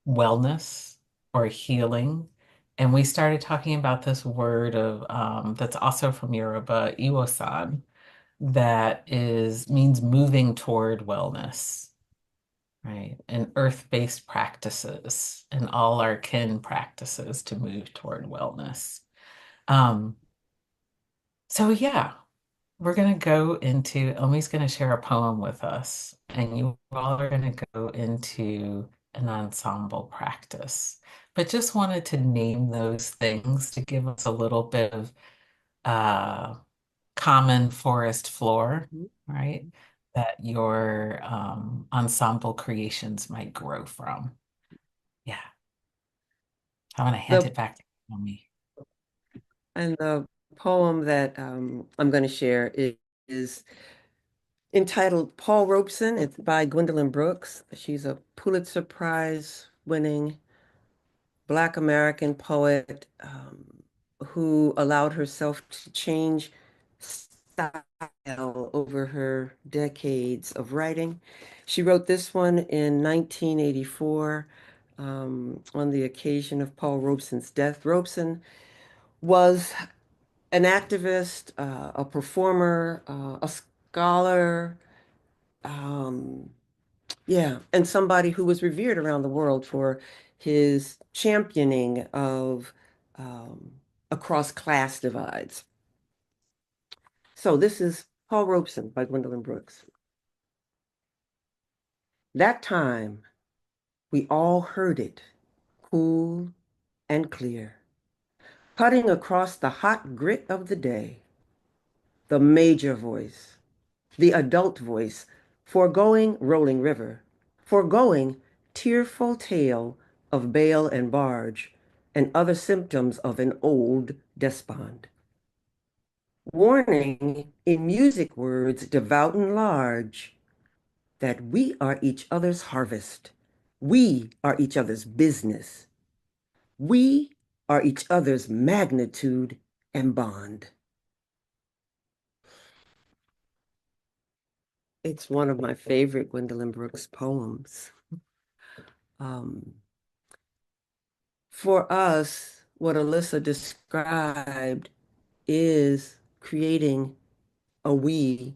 wellness or healing. And we started talking about this word of that's also from Yoruba, iwosan, that is means moving toward wellness, right? And earth-based practices and all our kin practices to move toward wellness. Um, so yeah, we're going to go into, Omi's going to share a poem with us, and you all are going to go into an ensemble practice. But just wanted to name those things to give us a little bit of common forest floor, right? That your ensemble creations might grow from. Yeah. I'm going to hand it back to Omi. And the poem that I'm going to share is entitled Paul Robeson. It's by Gwendolyn Brooks. She's a Pulitzer Prize winning Black American poet who allowed herself to change style over her decades of writing. She wrote this one in 1984 on the occasion of Paul Robeson's death. Robeson was an activist, a performer, a scholar, yeah, and somebody who was revered around the world for his championing of across class divides. So this is Paul Robeson by Gwendolyn Brooks. That time, we all heard it, cool and clear, cutting across the hot grit of the day. The major voice, the adult voice, foregoing rolling river, foregoing tearful tale of bale and barge, and other symptoms of an old despond. Warning in music words devout and large that we are each other's harvest. We are each other's business. We are each other's magnitude and bond. It's one of my favorite Gwendolyn Brooks poems. For us, what Elissa described is creating a we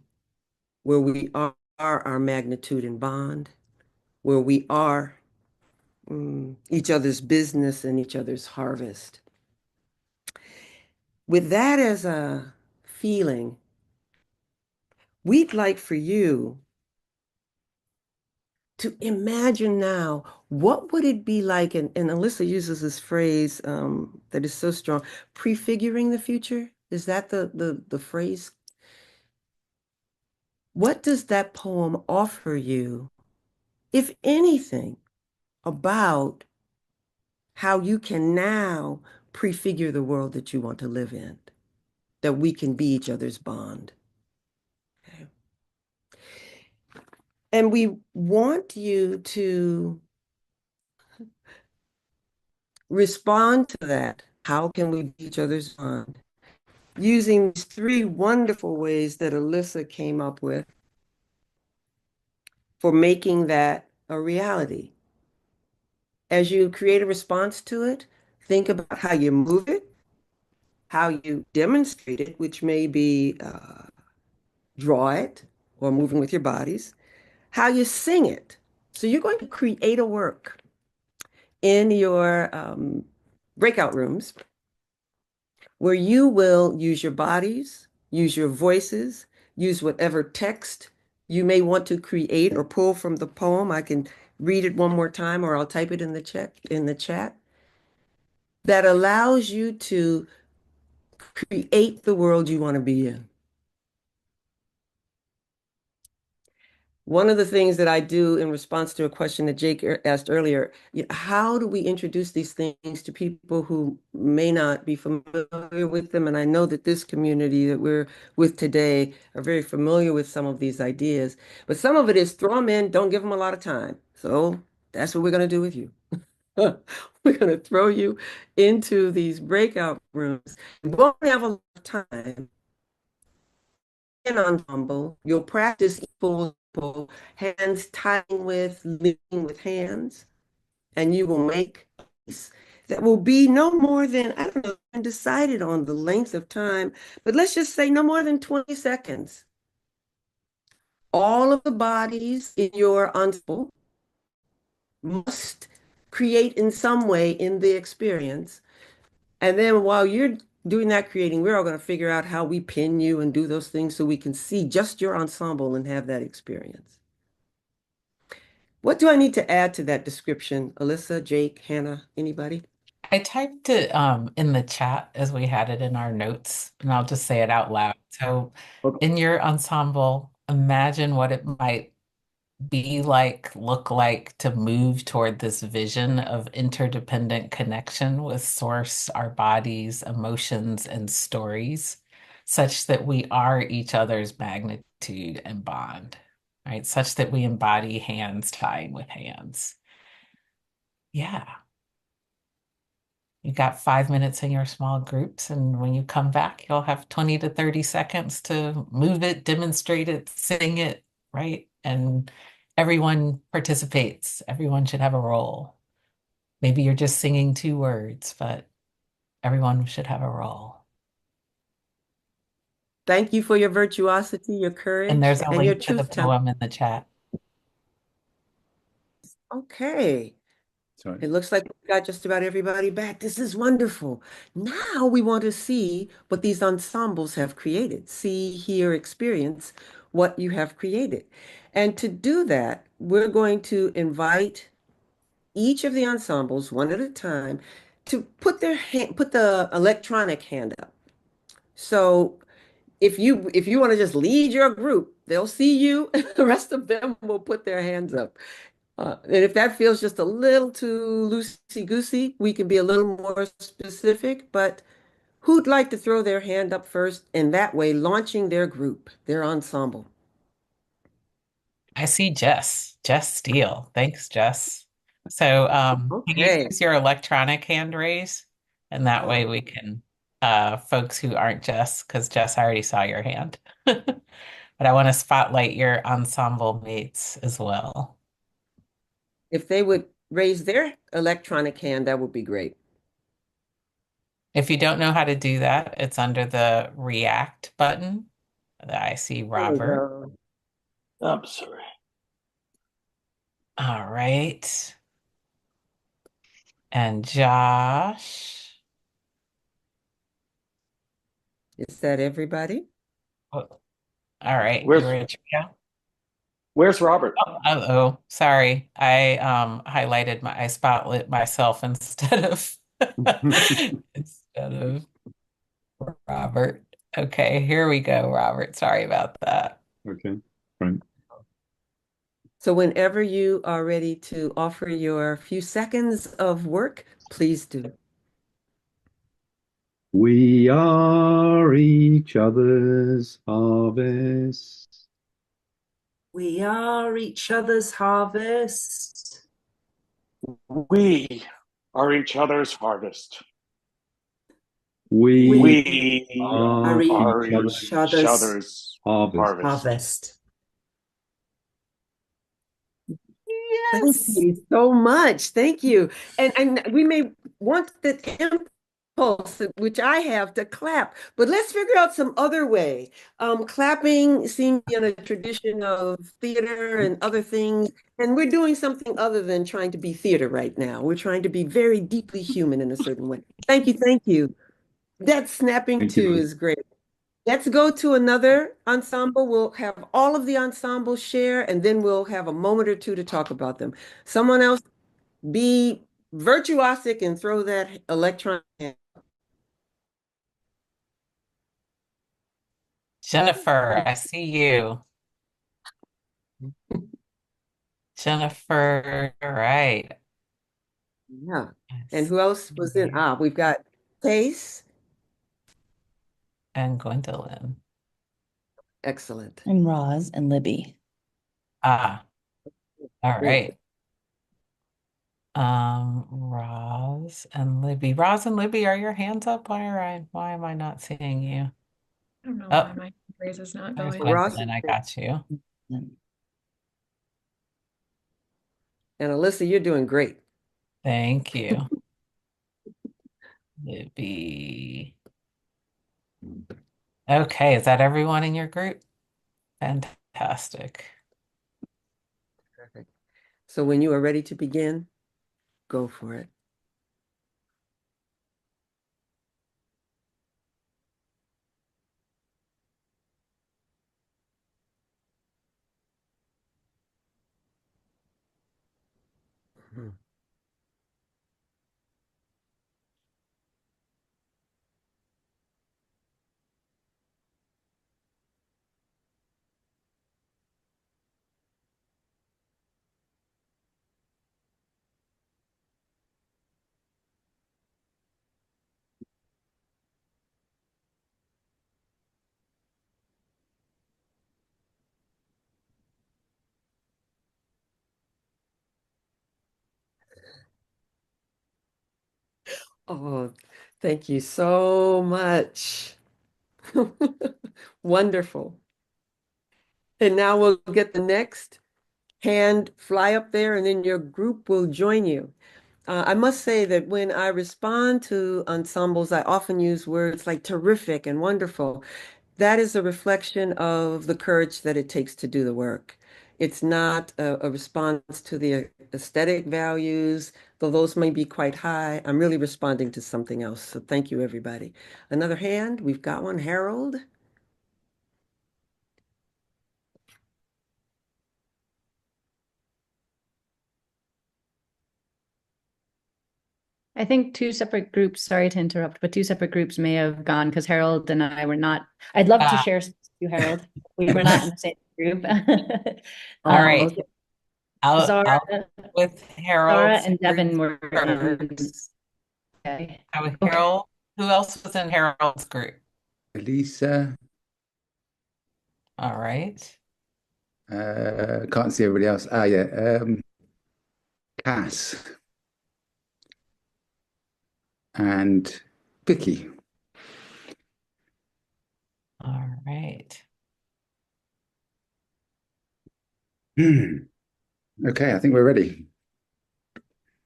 where we are our magnitude and bond, where we are each other's business and each other's harvest. With that as a feeling, we'd like for you to imagine now, what would it be like, and Elissa uses this phrase that is so strong, prefiguring the future? Is that the phrase? What does that poem offer you, if anything, about how you can now prefigure the world that you want to live in, that we can be each other's bond? Okay. And we want you to respond to that. How can we be each other's bond? Using these three wonderful ways that Elissa came up with for making that a reality. As you create a response to it, think about how you move it, how you demonstrate it, which may be draw it or moving with your bodies, how you sing it. So you're going to create a work in your breakout rooms where you will use your bodies, use your voices, use whatever text you may want to create or pull from the poem. I can read it one more time, or I'll type it in the chat. That allows you to create the world you want to be in. One of the things that I do in response to a question that Jake asked earlier, how do we introduce these things to people who may not be familiar with them? And I know that this community that we're with today are very familiar with some of these ideas, but some of it is throw them in, don't give them a lot of time. So that's what we're going to do with you. We're going to throw you into these breakout rooms. You won't have a lot of time. An ensemble, you'll practice equal, hands tying with, leading with hands, and you will make a piece that will be no more than, I don't know, undecided on the length of time, but let's just say no more than 20 seconds. All of the bodies in your ensemble must create in some way in the experience. And then while you're doing that creating, we're all going to figure out how we pin you and do those things so we can see just your ensemble and have that experience. What do I need to add to that description? Elissa, Jake, Hannah, anybody? I typed it in the chat as we had it in our notes, and I'll just say it out loud. So, Okay. in your ensemble, imagine what it might be like, look like to move toward this vision of interdependent connection with source, our bodies, emotions, and stories, such that we are each other's magnitude and bond, right? Such that we embody hands tying with hands. Yeah. You got 5 minutes in your small groups, and when you come back, you'll have 20 to 30 seconds to move it, demonstrate it, sing it, right? And everyone participates. Everyone should have a role. Maybe you're just singing 2 words, but everyone should have a role. Thank you for your virtuosity, your And courage, there's a and your link to the truth telling. poem in the chat. Okay. Sorry. It looks like we got just about everybody back. This is wonderful. Now we want to see what these ensembles have created. See, hear, experience what you have created. And to do that, we're going to invite each of the ensembles one at a time to put their hand, put the electronic hand up. So if you want to just lead your group, they'll see you, and the rest of them will put their hands up. And if that feels just a little too loosey-goosey, we can be a little more specific, but who'd like to throw their hand up first and that way launching their group, their ensemble? I see Jess Steele. Thanks, Jess. So can you Okay. use your electronic hand raise? And that way we can, folks who aren't Jess, because Jess, I already saw your hand. But I want to spotlight your ensemble mates as well. If they would raise their electronic hand, that would be great. If you don't know how to do that, it's under the React button. I see There we Robert. go. I'm sorry. All right. And Josh. Is that everybody? Oh, all right. Where's You ready to go? Where's Robert? Oh, sorry. I I spotlit myself instead of instead of Robert. Okay, here we go, Robert. Sorry about that. Okay, right. So whenever you are ready to offer your few seconds of work, please do. We are each other's harvest. We are each other's harvest. We are each other's harvest. We are are each each other's harvest. Harvest. Thank Yes. you so much. Thank you. And we may want the impulse, which I have, to clap, but let's figure out some other way. Clapping seems in a tradition of theater and other things, and we're doing something other than trying to be theater right now. We're trying to be very deeply human in a certain way. Thank you. Thank you. That snapping Thank you, too Liz. is great. Let's go to another ensemble. We'll have all of the ensemble share, and then we'll have a moment or two to talk about them. Someone else be virtuosic and throw that electron. Jennifer, I see you. Jennifer, all right. Yeah. And who else was in? We've got Pace. And Gwendolyn. Excellent. And Roz and Libby. All right. Roz and Libby. Roz and Libby, are your hands up? Why am I not seeing you? I don't know Oh, why my raise is not there's going. Gwendolyn. I got you. And Elissa, you're doing great. Thank you. Libby. Okay, is that everyone in your group? Fantastic. Perfect. So when you are ready to begin, go for it. Oh, thank you so much. Wonderful. And now we'll get the next hand fly up there, and then your group will join you. I must say that when I respond to ensembles, I often use words like terrific and wonderful. That is a reflection of the courage that it takes to do the work. It's not a response to the aesthetic values, though those may be quite high. I'm really responding to something else. So thank you, everybody. Another hand, we've got one, Harold. I think two separate groups, sorry to interrupt, but two separate groups may have gone because Harold and I were not, I'd love to share space with you, Harold. We were not in the same group. All right. Okay. I'll Zara with Harold and Devin were first. Okay. With Harold. Who else was in Harold's group? Elissa. All right. Can't see everybody else. Yeah. Cass. And Vicky. All right. Okay, I think we're ready.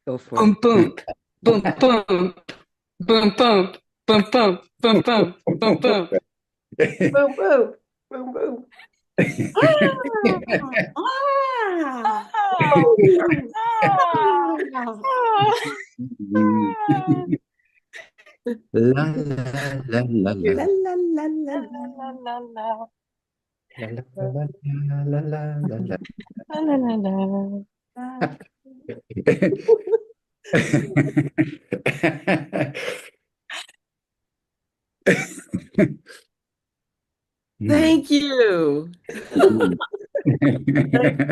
Go for Boom, it. boom, boom, boom, boom, boom, boom, boom, boom, boom, boom, boom, boom. Boom, boom, boom, boom. La la la la la. La la la la La la La la la la la. la la la. Thank you.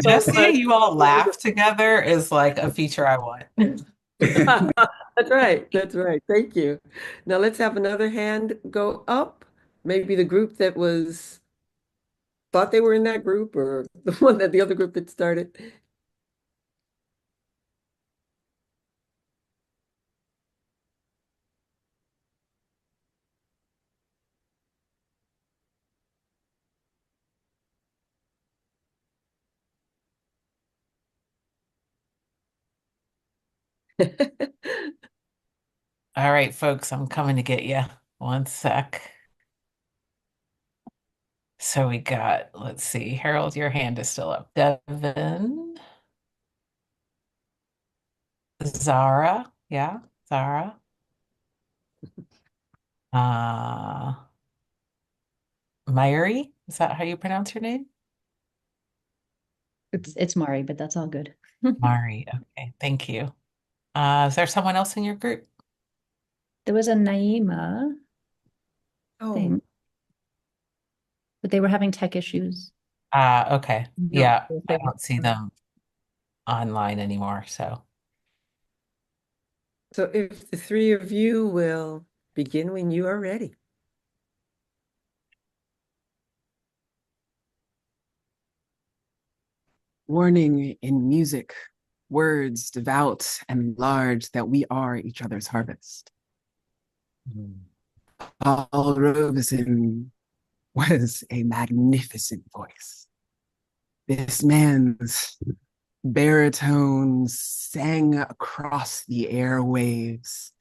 Just seeing you all laugh together is like a feature I want. That's right. That's right. Thank you. Now let's have another hand go up. Maybe the group that was thought they were in that group, or the other group that started. All right, folks, I'm coming to get you. One sec. So we got, let's see, Harold, your hand is still up. Devin, Zara, yeah, Zara. Myri, is that how you pronounce your name? It's Mari, but that's all good. Mari, okay, thank you. Is there someone else in your group? There was a Naima thing, but they were having tech issues. Okay. No, Yeah, they I were- don't see them online anymore, so. So if the three of you will begin when you are ready. Warning in music, words devout and large that we are each other's harvest. Paul Robeson was a magnificent voice. This man's baritone sang across the airwaves.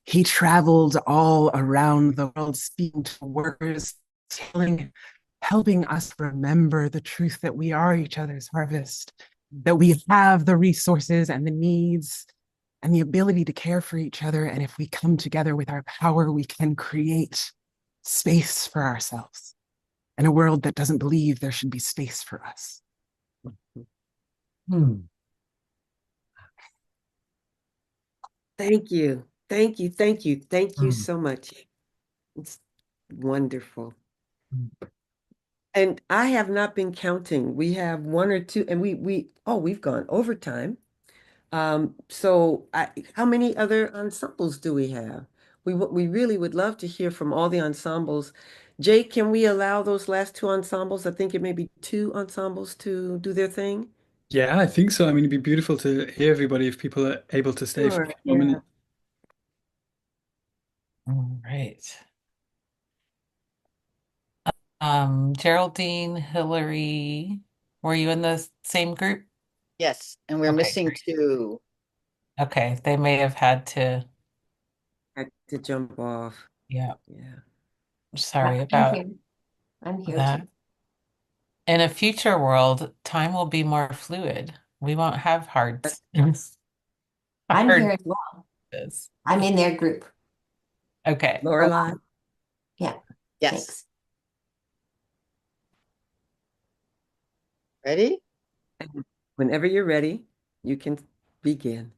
He traveled all around the world speaking to workers, helping us remember the truth that we are each other's harvest, that we have the resources and the needs and the ability to care for each other. And if we come together with our power, we can create space for ourselves in a world that doesn't believe there should be space for us. Thank you. Thank you. Thank you. Thank you Mm. so much. It's wonderful. Mm. And I have not been counting. We have one or two, and we've gone overtime. How many other ensembles do we have? We really would love to hear from all the ensembles. Jake, can we allow those last two ensembles? I think it may be two ensembles to do their thing. Yeah, I think so. I mean, it'd be beautiful to hear everybody if people are able to stay for a Sure. few more Yeah. minutes. All right. Geraldine, Hillary, were you in the same group? Yes, and we're Okay, missing great. two. Okay, they may have had to, Had to jump off. yeah, Yeah. sorry I'm about here. I'm here that. too. In a future world, time will be more fluid. We won't have hard, I'm here hard as well. this. I'm in their group. Okay. Lorelai. Yeah. Yes. Thanks. Ready? Whenever you're ready, you can begin.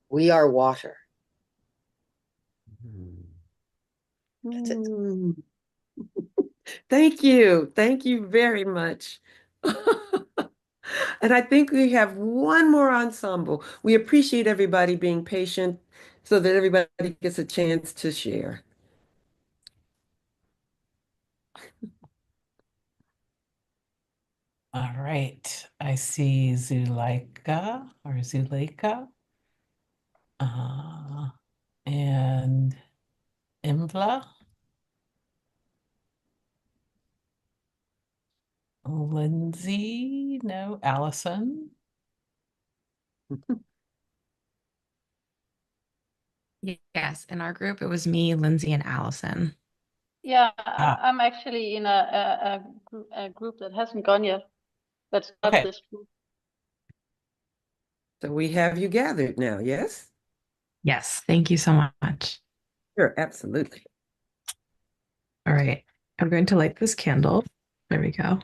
We are water. That's it. Mm. Thank you. Thank you very much. And I think we have one more ensemble. We appreciate everybody being patient so that everybody gets a chance to share. All right. I see Zuleika or Zuleika. And Imbla. Lindsay, no, Allison. Yes, in our group, it was me, Lindsay, and Allison. Yeah, Ah. I'm actually in a group that hasn't gone yet. That's not Okay. this group. So we have you gathered now, yes? Yes, thank you so much. Sure, absolutely. All right, I'm going to light this candle. There we go.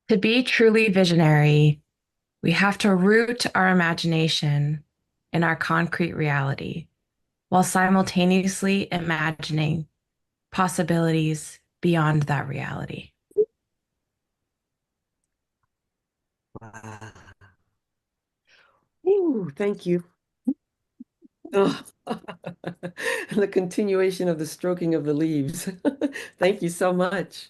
To be truly visionary, we have to root our imagination in our concrete reality while simultaneously imagining possibilities beyond that reality. Wow. Ooh, thank you. Oh. And the continuation of the stroking of the leaves. Thank you so much.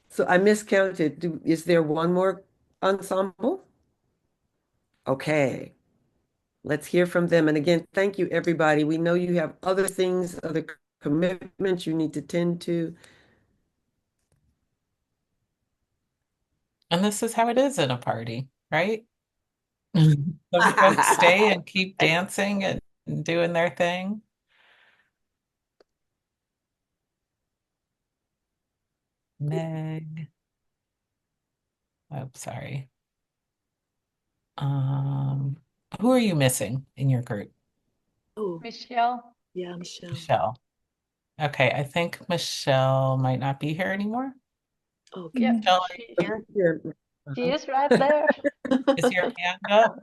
So I miscounted. Is there one more ensemble? Okay. Let's hear from them. And again, thank you, everybody. We know you have other things, other commitments you need to tend to. And this is how it is in a party, right? Some folks stay and keep dancing and doing their thing. Meg. Oh, sorry. Who are you missing in your group? Oh, Michelle. Yeah, Michelle. Michelle. Okay, I think Michelle might not be here anymore. Oh, yeah, Michelle, she is right there. is your hand up?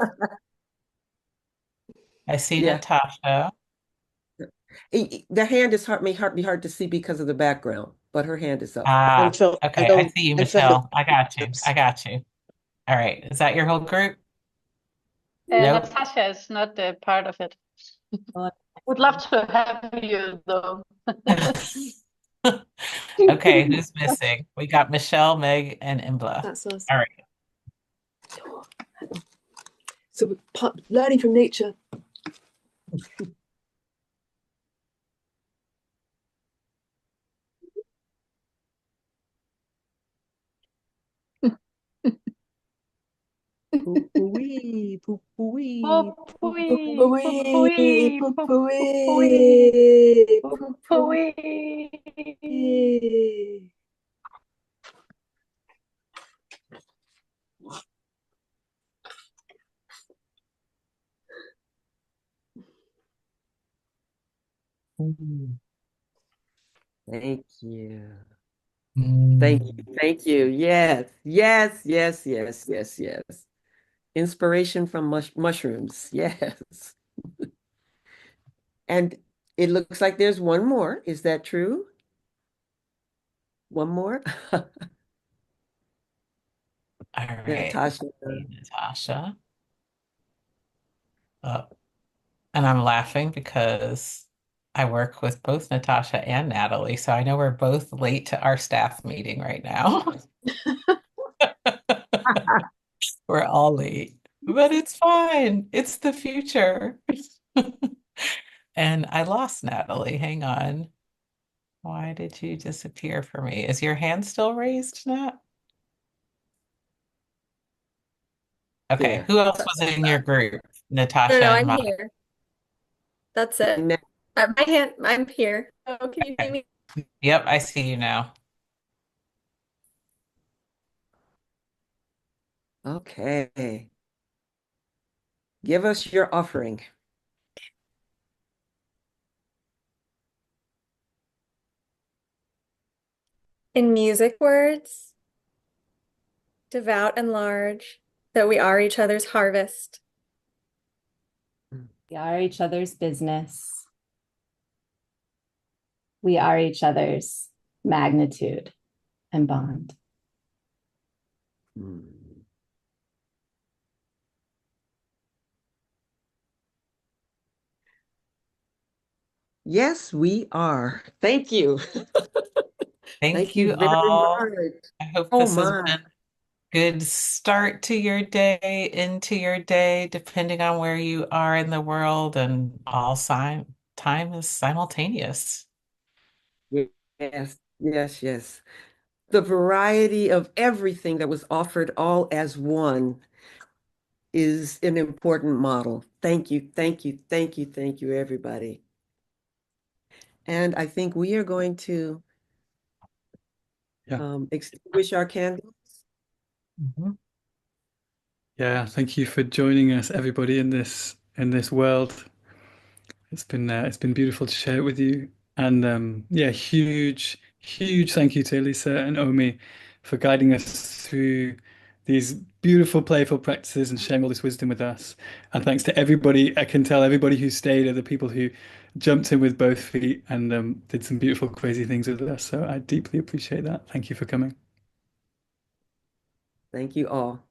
I see Yeah. Natasha. The hand is hard, may be hard to see because of the background, but her hand is up. Okay, I see you, Michelle. I got you. I got you. All right. Is that your whole group? Nope. Natasha is not part of it. Would love to have you though. Okay, who's missing? We got Michelle, Meg, and Imbla. That's us. All right. So we're learning from nature. Poo-poo-wee, poo-poo-wee, Poo-poo-wee, Poo-poo-wee, poo-poo-wee, poo-poo-wee, poo-poo-wee. Thank you. Thank you. Mm. Thank you. Yes. Yes. Yes. Yes. Yes. Yes. Inspiration from mushrooms. Yes. And it looks like there's one more. Is that true? One more? All right. Natasha. Natasha. Oh, and I'm laughing because I work with both Natasha and Natalie, so I know we're both late to our staff meeting right now. We're all late, but it's fine. It's the future. And I lost Natalie. Hang on. Why did you disappear for me? Is your hand still raised, Nat? Okay, There. who else was in your group? Natasha No, and I'm Maya. here. That's it. My hand, I'm here. Oh, can you see me? Yep, I see you now. Okay. Give us your offering. In music words, devout and large, that we are each other's harvest. We are each other's business. We are each other's magnitude and bond. Yes, we are. Thank you. Thank Thank you you very all. much. I hope Oh this has my. been good start to your day, into your day, depending on where you are in the world, and time is simultaneous. Yes, yes, yes. The variety of everything that was offered all as one is an important model. Thank you, thank you, thank you, thank you, everybody. And I think we are going to extinguish our candles. Yeah, thank you for joining us, everybody, in this world. It's been beautiful to share it with you. And yeah, huge thank you to Elissa and Omi for guiding us through these beautiful, playful practices and sharing all this wisdom with us. And thanks to everybody. I can tell everybody who stayed are the people who jumped in with both feet and did some beautiful, crazy things with us. So I deeply appreciate that. Thank you for coming. Thank you all.